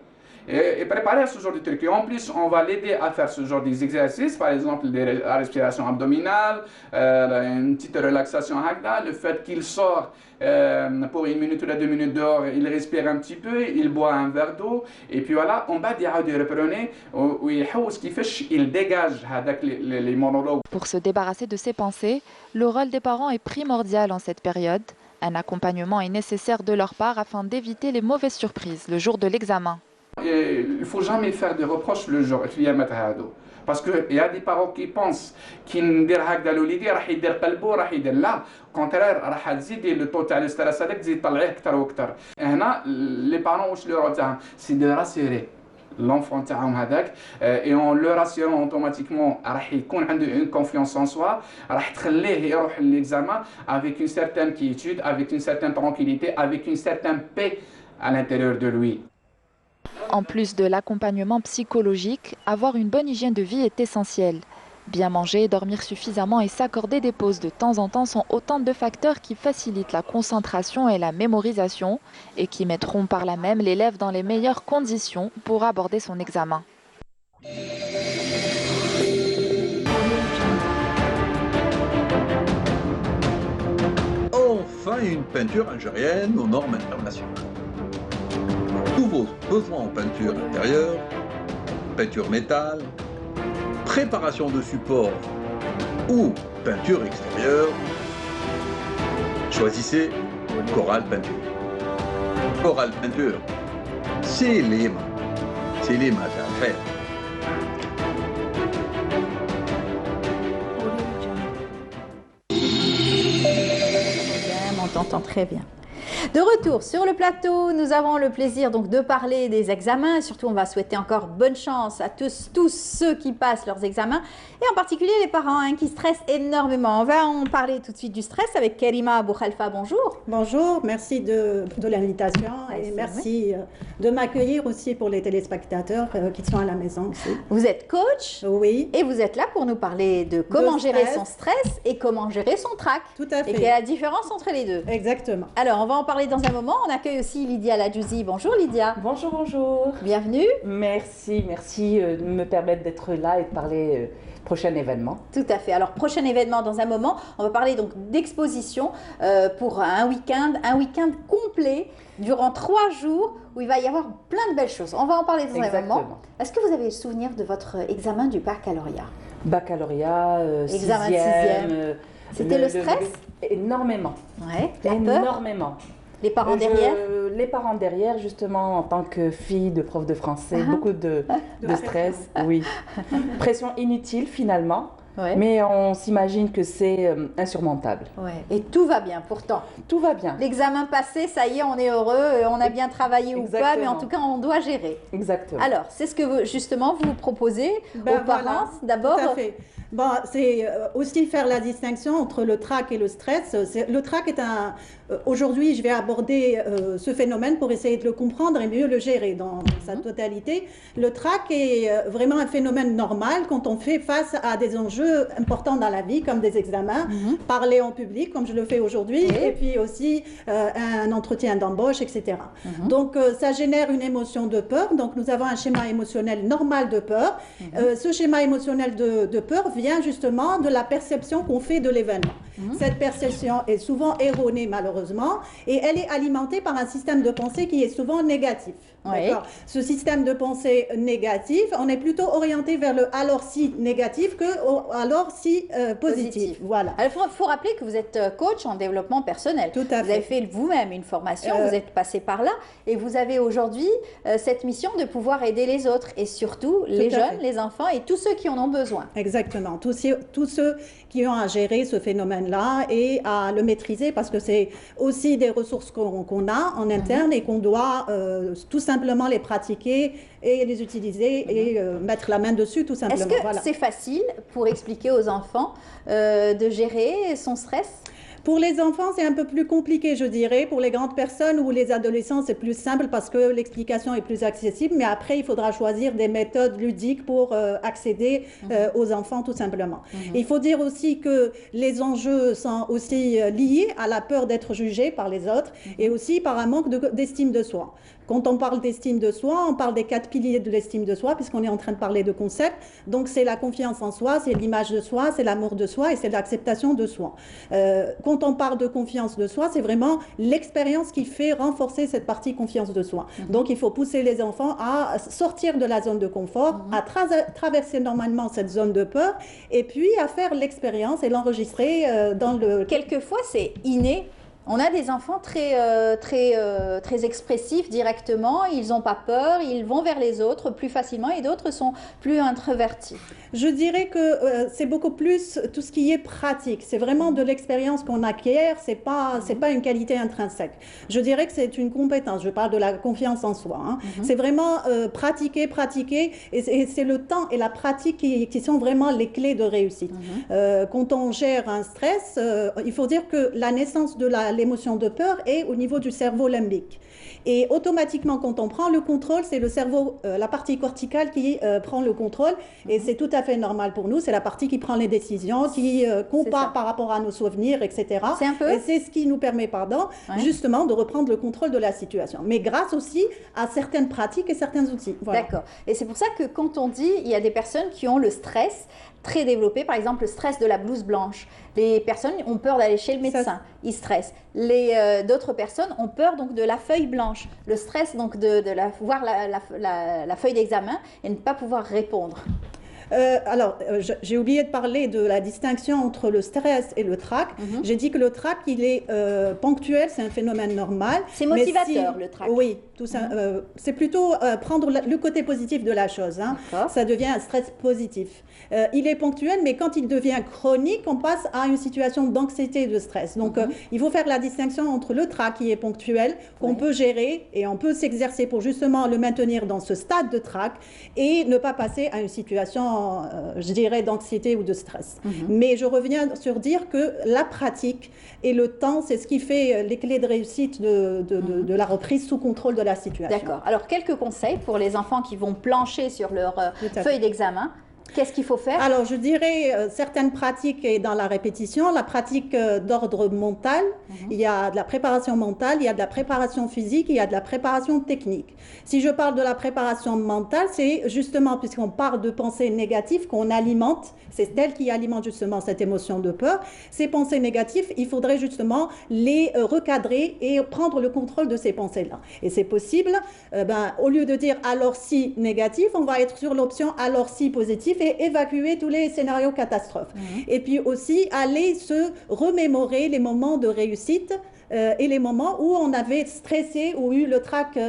Et préparer à ce genre de trucs. Et en plus, on va l'aider à faire ce genre d'exercices, par exemple la respiration abdominale, une petite relaxation, le fait qu'il sort pour 1 minute ou 2 minutes dehors, il respire un petit peu, il boit un verre d'eau, et puis voilà, on va dire de reprenez, il dégage les monologues. Pour se débarrasser de ses pensées, le rôle des parents est primordial en cette période. Un accompagnement est nécessaire de leur part afin d'éviter les mauvaises surprises le jour de l'examen. Il ne faut jamais faire de reproches le jour parce qu'il y a des parents qui pensent qu'ils ندير هكذا لوليدي راح يدير قلبه راح يدير لا كونترير راح تزيد لو طو تاع الستريس هذاك تزيد تطلعيه اكثر واكثر. هنا لي بارون واش لو رول تاعهم سي دو راسيري l'enfant تاعهم هذاك et en le rassurant automatiquement راح يكون عنده une confiance en soi راح تخليه يروح للexamen avec une certaine quiétude, avec une certaine tranquillité, avec une certaine paix à l'intérieur de lui. En plus de l'accompagnement psychologique, avoir une bonne hygiène de vie est essentiel. Bien manger, dormir suffisamment et s'accorder des pauses de temps en temps sont autant de facteurs qui facilitent la concentration et la mémorisation et qui mettront par là même l'élève dans les meilleures conditions pour aborder son examen. Enfin, une peinture algérienne aux normes internationales. Tous vos besoins en peinture intérieure, peinture métal, préparation de support ou peinture extérieure, choisissez Coral Peinture. Coral Peinture, c'est les mains à faire. On t'entend très bien. De retour sur le plateau, nous avons le plaisir donc de parler des examens. Surtout, on va souhaiter encore bonne chance à tous ceux qui passent leurs examens et en particulier les parents qui stressent énormément. On va en parler tout de suite du stress avec Karima Abou Khalfa. Bonjour. Bonjour, merci de l'invitation et merci de m'accueillir aussi pour les téléspectateurs qui sont à la maison aussi. Vous êtes coach. Oui. Et vous êtes là pour nous parler de comment gérer son stress et comment gérer son trac. Tout à fait. Et quelle est la différence entre les deux. Exactement. Alors, on va en parler dans un moment. On accueille aussi Lydia Ladjouzi. Bonjour Lydia. Bonjour, bonjour. Bienvenue. Merci de me permettre d'être là et de parler prochain événement. Tout à fait. Alors, prochain événement dans un moment. On va parler donc d'exposition pour un week-end complet durant 3 jours où il va y avoir plein de belles choses. On va en parler dans un moment. Est-ce que vous avez le souvenir de votre examen du baccalauréat? Baccalauréat, examen 6e. C'était le stress? Énormément. Ouais. Énormément. Les parents derrière? Les parents derrière, justement, en tant que fille de prof de français, beaucoup de stress, oui. Pression inutile finalement, mais on s'imagine que c'est insurmontable. Ouais. Et tout va bien pourtant. Tout va bien. L'examen passé, ça y est, on est heureux, on a bien travaillé ou pas, mais en tout cas, on doit gérer. Exactement. Alors, c'est ce que justement vous proposez aux parents d'abord. Tout à fait. Bon, c'est aussi faire la distinction entre le trac et le stress. Le trac est aujourd'hui, je vais aborder ce phénomène pour essayer de le comprendre et mieux le gérer dans sa totalité. Le trac est vraiment un phénomène normal quand on fait face à des enjeux importants dans la vie, comme des examens, parler en public, comme je le fais aujourd'hui, et puis aussi un entretien d'embauche, etc. Donc, ça génère une émotion de peur. Donc, nous avons un schéma émotionnel normal de peur. Ce schéma émotionnel de peur vient justement de la perception qu'on fait de l'événement. Cette perception est souvent erronée malheureusement et elle est alimentée par un système de pensée qui est souvent négatif. Ce système de pensée négatif, on est plutôt orienté vers le alors si négatif que alors si positif. Voilà. Il faut rappeler que vous êtes coach en développement personnel. Tout à fait. Vous avez fait vous-même une formation, vous êtes passé par là et vous avez aujourd'hui cette mission de pouvoir aider les autres et surtout les jeunes, les enfants et tous ceux qui en ont besoin. Exactement. Tous ceux qui ont à gérer ce phénomène-là et à le maîtriser parce que c'est aussi des ressources qu'on a en interne et qu'on doit tout simplement les pratiquer et les utiliser et mettre la main dessus tout simplement. Est-ce que c'est facile pour expliquer aux enfants de gérer son stress ? Pour les enfants, c'est un peu plus compliqué, je dirais. Pour les grandes personnes ou les adolescents, c'est plus simple parce que l'explication est plus accessible. Mais après, il faudra choisir des méthodes ludiques pour accéder aux enfants, tout simplement. Il faut dire aussi que les enjeux sont aussi liés à la peur d'être jugé par les autres et aussi par un manque d'estime de soi. Quand on parle d'estime de soi, on parle des 4 piliers de l'estime de soi, puisqu'on est en train de parler de concepts. Donc, c'est la confiance en soi, c'est l'image de soi, c'est l'amour de soi et c'est l'acceptation de soi. Quand on parle de confiance de soi, c'est vraiment l'expérience qui fait renforcer cette partie confiance de soi. Donc, il faut pousser les enfants à sortir de la zone de confort, à traverser normalement cette zone de peur et puis à faire l'expérience et l'enregistrer dans le... Quelquefois, c'est inné. On a des enfants très expressifs directement, ils n'ont pas peur, ils vont vers les autres plus facilement et d'autres sont plus introvertis. Je dirais que c'est beaucoup plus tout ce qui est pratique. C'est vraiment de l'expérience qu'on acquiert, c'est pas une qualité intrinsèque. Je dirais que c'est une compétence, je parle de la confiance en soi. C'est vraiment pratiquer et c'est le temps et la pratique qui sont vraiment les clés de réussite. Quand on gère un stress, il faut dire que la naissance de l'émotion de peur est au niveau du cerveau limbique. Et automatiquement, quand on prend le contrôle, c'est le cerveau, la partie corticale qui prend le contrôle. Et c'est tout à fait normal pour nous. C'est la partie qui prend les décisions, qui compare par rapport à nos souvenirs, etc. C'est un peu. Et c'est ce qui nous permet, justement, de reprendre le contrôle de la situation. Mais grâce aussi à certaines pratiques et certains outils. Voilà. D'accord. Et c'est pour ça que quand on dit, il y a des personnes qui ont le stress très développé, par exemple le stress de la blouse blanche. Les personnes ont peur d'aller chez le médecin, ils stressent. D'autres personnes ont peur donc de la feuille blanche, le stress donc de voir la feuille d'examen et ne pas pouvoir répondre. J'ai oublié de parler de la distinction entre le stress et le trac. J'ai dit que le trac, il est ponctuel, c'est un phénomène normal. C'est motivateur, le trac. Oui, tout ça. C'est plutôt prendre le côté positif de la chose. Hein. Ça devient un stress positif. Il est ponctuel, mais quand il devient chronique, on passe à une situation d'anxiété et de stress. Donc, il faut faire la distinction entre le trac qui est ponctuel, qu'on peut gérer, et on peut s'exercer pour justement le maintenir dans ce stade de trac, et ne pas passer à une situation je dirais d'anxiété ou de stress. Mais je reviens sur dire que la pratique et le temps, c'est ce qui fait les clés de réussite de la reprise sous contrôle de la situation. D'accord. Alors, quelques conseils pour les enfants qui vont plancher sur leur feuille d'examen. Qu'est-ce qu'il faut faire? Alors, je dirais certaines pratiques et dans la répétition. La pratique d'ordre mental, il y a de la préparation mentale, il y a de la préparation physique, il y a de la préparation technique. Si je parle de la préparation mentale, c'est justement, puisqu'on parle de pensées négatives qu'on alimente, c'est elle qui alimente justement cette émotion de peur. Ces pensées négatives, il faudrait justement les recadrer et prendre le contrôle de ces pensées-là. Et c'est possible, au lieu de dire alors si négatif, on va être sur l'option alors si positif et évacuer tous les scénarios catastrophes. Et puis aussi aller se remémorer les moments de réussite et les moments où on avait stressé ou eu le trac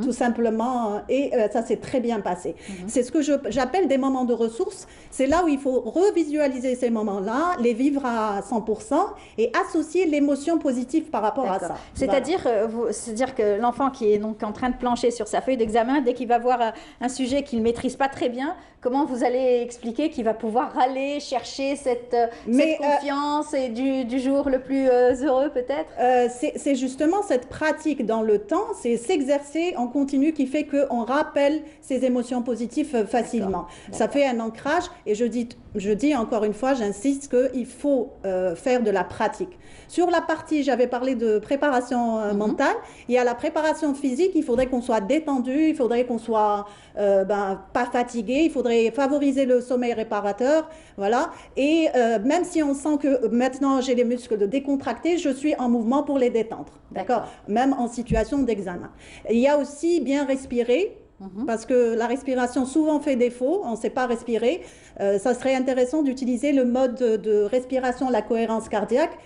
tout simplement et ça s'est très bien passé. C'est ce que j'appelle des moments de ressources. C'est là où il faut revisualiser ces moments-là, les vivre à 100% et associer l'émotion positive par rapport à ça. C'est-à-dire que l'enfant qui est donc en train de plancher sur sa feuille d'examen, dès qu'il va voir un sujet qu'il ne maîtrise pas très bien, comment vous allez expliquer qu'il va pouvoir aller chercher cette confiance et du jour le plus heureux peut-être? C'est justement cette pratique dans le temps, c'est s'exercer en continu qui fait qu'on rappelle ces émotions positives facilement. Ça fait un ancrage et je dis encore une fois, j'insiste qu'il faut faire de la pratique. Sur la partie, j'avais parlé de préparation mentale, il y a la préparation physique, il faudrait qu'on soit détendu, il faudrait qu'on soit pas fatigué, il faudrait favoriser le sommeil réparateur, voilà. Et même si on sent que maintenant j'ai les muscles décontractés, je suis en mouvement pour les détendre, d'accord? Même en situation d'examen. Il y a aussi bien respirer, parce que la respiration souvent fait défaut, on ne sait pas respirer. Ça serait intéressant d'utiliser le mode de respiration, la cohérence cardiaque,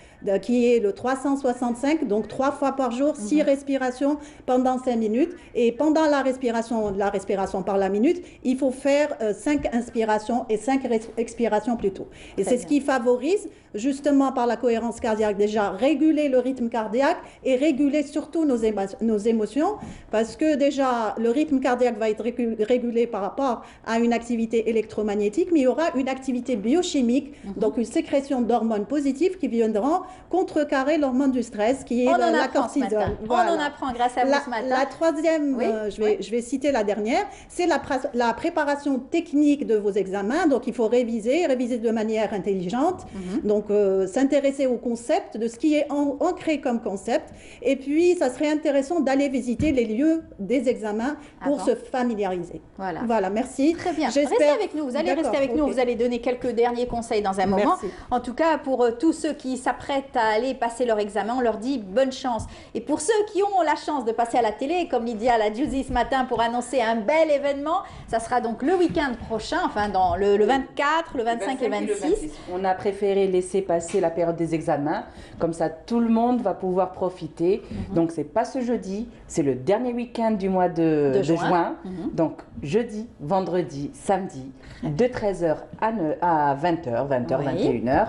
qui est le 365, donc 3 fois par jour, 6 respirations pendant 5 minutes. Et pendant la respiration par la minute, il faut faire 5 inspirations et 5 expirations plutôt. Et c'est ce qui favorise, justement par la cohérence cardiaque, déjà réguler le rythme cardiaque et réguler surtout nos émotions, parce que déjà le rythme cardiaque va être régulé par rapport à une activité électromagnétique, mais il y aura une activité biochimique, donc une sécrétion d'hormones positives qui viendront contrecarrer l'hormone du stress qui est la cortisol. Voilà. On en apprend grâce à vous ce matin. La troisième, je vais citer la dernière, c'est la préparation technique de vos examens. Donc il faut réviser de manière intelligente, donc s'intéresser au concept, de ce qui est ancré comme concept. Et puis ça serait intéressant d'aller visiter les lieux des examens pour se familiariser. Voilà, merci. Très bien. Restez avec nous, vous allez rester avec nous, vous allez donner quelques derniers conseils dans un moment. En tout cas, pour tous ceux qui s'apprêtent à aller passer leur examen, on leur dit bonne chance. Et pour ceux qui ont la chance de passer à la télé, comme Lydia l'a dit ce matin pour annoncer un bel événement, ça sera donc le week-end prochain, enfin dans le 24, le 25 et le 26. On a préféré laisser passer la période des examens, comme ça tout le monde va pouvoir profiter. Donc c'est pas ce jeudi, c'est le dernier week-end du mois de juin. Donc jeudi, vendredi, samedi, de 13h à 20h, 21h,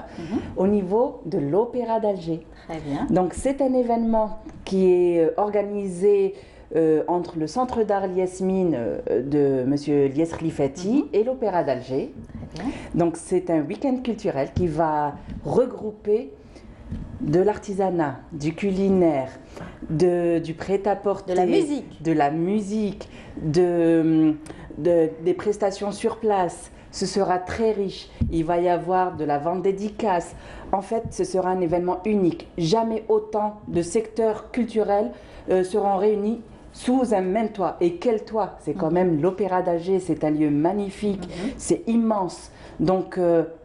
au niveau de l'Opéra d'Alger. Très bien. Donc c'est un événement qui est organisé entre le Centre d'art Liesmine de M. Lies Rifati et l'Opéra d'Alger. Donc c'est un week-end culturel qui va regrouper de l'artisanat, du culinaire, du prêt-à-porter, de la musique, des prestations sur place. Ce sera très riche. Il va y avoir de la vente dédicace. En fait, ce sera un événement unique. Jamais autant de secteurs culturels seront réunis sous un même toit. Et quel toit? C'est quand même l'Opéra d'Alger, c'est un lieu magnifique, c'est immense. Donc,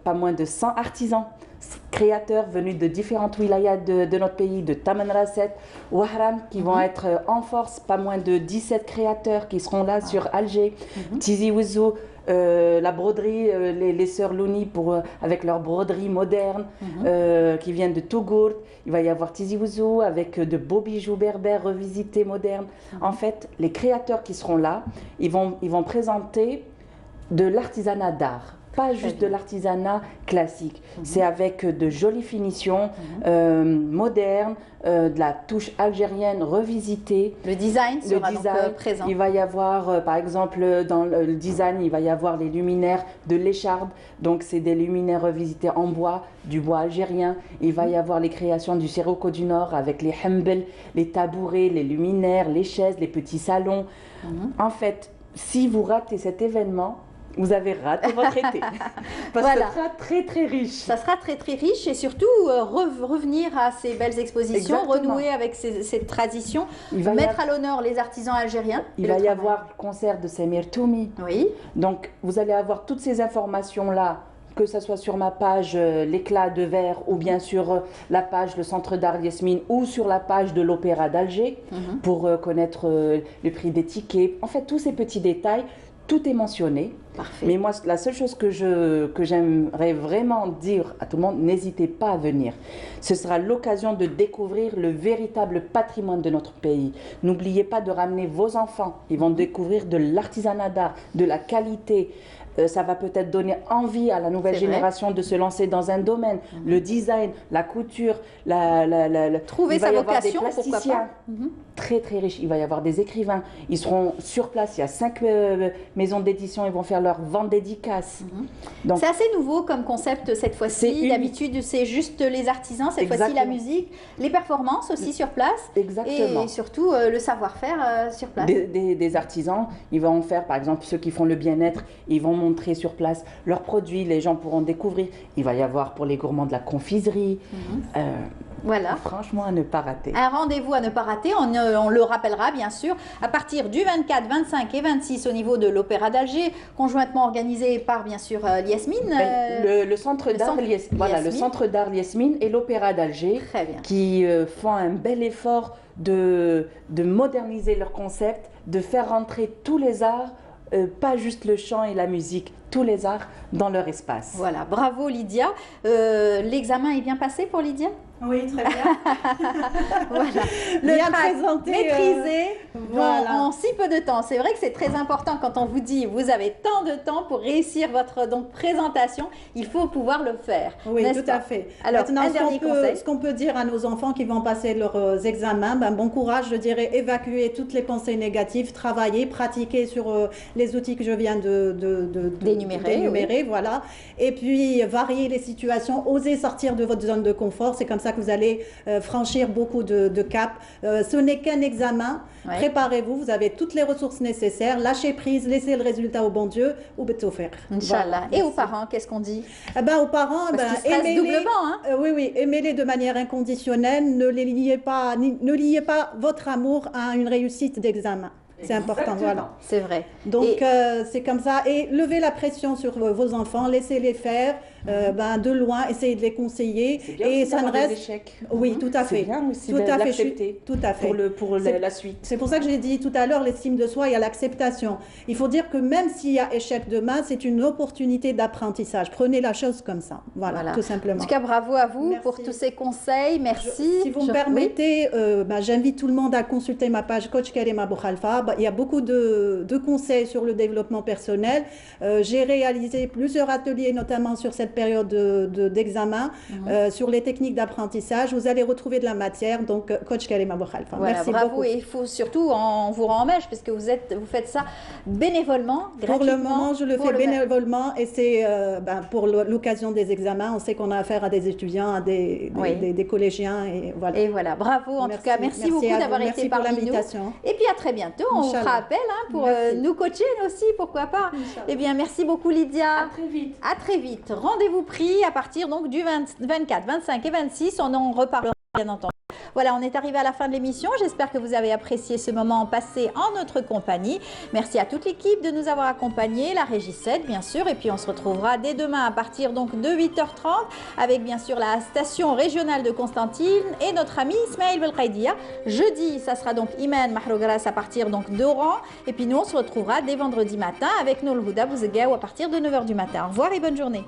pas moins de 100 artisans, créateurs venus de différentes wilayas de notre pays, de Tamanrasset, Wahran, qui vont être en force, pas moins de 17 créateurs qui seront là sur Alger, Tizi Ouzou, la broderie, les sœurs Louni avec leur broderie moderne qui viennent de Tougourt. Il va y avoir Tizi Ouzou avec de beaux bijoux berbères revisités, modernes. En fait, les créateurs qui seront là, ils vont présenter de l'artisanat d'art. Pas juste de l'artisanat classique. C'est avec de jolies finitions modernes, de la touche algérienne revisitée. Le design sera donc présent. Il va y avoir, par exemple, dans le design, il va y avoir les luminaires de l'écharpe. Donc, c'est des luminaires revisités en bois, du bois algérien. Il va y avoir les créations du Sirocco du Nord avec les hembel, les tabourets, les luminaires, les chaises, les petits salons. En fait, si vous ratez cet événement, vous avez raté votre été. Parce que ça sera très très riche. Ça sera très très riche et surtout revenir à ces belles expositions, renouer avec cette tradition, mettre à l'honneur les artisans algériens. Il va y avoir le concert de Samir Toumi. Oui. Donc vous allez avoir toutes ces informations-là, que ce soit sur ma page L'éclat de verre ou bien sur la page Le Centre d'Art Yasmine ou sur la page de l'Opéra d'Alger pour connaître le prix des tickets. En fait, tous ces petits détails, tout est mentionné. Parfait. Mais moi, la seule chose que j'aimerais vraiment dire à tout le monde, n'hésitez pas à venir. Ce sera l'occasion de découvrir le véritable patrimoine de notre pays. N'oubliez pas de ramener vos enfants. Ils vont découvrir de l'artisanat d'art, de la qualité. Ça va peut-être donner envie à la nouvelle génération de se lancer dans un domaine. Le design, la couture, trouver sa vocation, pourquoi pas. Très très riche. Il va y avoir des écrivains. Ils seront sur place. Il y a 5 maisons d'édition. Ils vont faire leur vente dédicace. C'est assez nouveau comme concept cette fois-ci. D'habitude, c'est juste les artisans. Cette fois-ci, la musique, les performances aussi sur place. Exactement. Et surtout le savoir-faire sur place. Des artisans, ils vont faire, par exemple, ceux qui font le bien-être, ils vont montrer sur place leurs produits. Les gens pourront découvrir. Il va y avoir pour les gourmands de la confiserie. Voilà. Franchement, à ne pas rater. Un rendez-vous à ne pas rater, on le rappellera bien sûr, à partir du 24, 25 et 26 au niveau de l'Opéra d'Alger, conjointement organisé par bien sûr Yasmine. Le Centre d'Art Yasmine. Voilà, le Centre d'Art Yasmine et l'Opéra d'Alger qui font un bel effort de moderniser leur concept, de faire rentrer tous les arts, pas juste le chant et la musique, tous les arts dans leur espace. Voilà, bravo Lydia. L'examen est bien passé pour Lydia? Oui, très bien. Voilà. Bien présenté, maîtrisé voilà. en si peu de temps. C'est vrai que c'est très important quand on vous dit vous avez tant de temps pour réussir votre présentation, il faut pouvoir le faire. Oui, tout à fait. Alors, maintenant, un dernier conseil. Ce qu'on peut dire à nos enfants qui vont passer leurs examens, bon courage, je dirais, évacuer toutes les pensées négatives, travailler, pratiquer sur les outils que je viens d'énumérer, voilà. Et puis, varier les situations, oser sortir de votre zone de confort, c'est comme ça que vous allez franchir beaucoup de caps. Ce n'est qu'un examen. Ouais. Préparez-vous, vous avez toutes les ressources nécessaires. Lâchez prise, laissez le résultat au bon Dieu ou faire. Inch'Allah. Voilà. Et aux parents, qu'est-ce qu'on dit? Aux parents, aimez-les doublement. Hein? Oui, aimez-les de manière inconditionnelle. Ne liez pas votre amour à une réussite d'examen. C'est important, voilà. C'est vrai. Donc, c'est comme ça. Et levez la pression sur vos enfants, laissez-les faire. De loin, essayez de les conseiller. Et ça ne reste. Échecs. Oui, tout à fait. C'est bien aussi tout à l'accepter. Tout à fait. Pour la suite. C'est pour ça que j'ai dit tout à l'heure, l'estime de soi, il y a l'acceptation. Il faut dire que même s'il y a échec demain, c'est une opportunité d'apprentissage. Prenez la chose comme ça. Voilà, tout simplement. En tout cas, bravo à vous pour tous ces conseils. Merci. Si vous me permettez, j'invite tout le monde à consulter ma page Coach Karima Bouchalfa. Il y a beaucoup de conseils sur le développement personnel. J'ai réalisé plusieurs ateliers, notamment sur cette période d'examen sur les techniques d'apprentissage. Vous allez retrouver de la matière. Donc, coach Karima Boukhalifa. Voilà, merci bravo. beaucoup. Et il faut surtout, on vous rend hommage puisque vous faites ça bénévolement, gratuitement. Pour le moment, je le fais bénévolement et c'est pour l'occasion des examens. On sait qu'on a affaire à des étudiants, à des collégiens et voilà. Et voilà, bravo en tout cas. Merci beaucoup d'avoir été parmi nous. Et puis à très bientôt. On vous fera appel pour nous coacher aussi, pourquoi pas. Eh bien, merci beaucoup Lydia. À très vite. À très vite. Rendez-vous pris à partir donc du 24, 25 et 26. On en reparlera bien entendu. Voilà, on est arrivé à la fin de l'émission. J'espère que vous avez apprécié ce moment passé en notre compagnie. Merci à toute l'équipe de nous avoir accompagnés, la Régie 7 bien sûr. Et puis on se retrouvera dès demain à partir donc de 8h30 avec bien sûr la station régionale de Constantine et notre ami Ismaël Belkhaïdia. Jeudi, ça sera donc Iman Mahrougras à partir donc d'Oran. Et puis nous, on se retrouvera dès vendredi matin avec Noul Houda Bouzegao à partir de 9h du matin. Au revoir et bonne journée.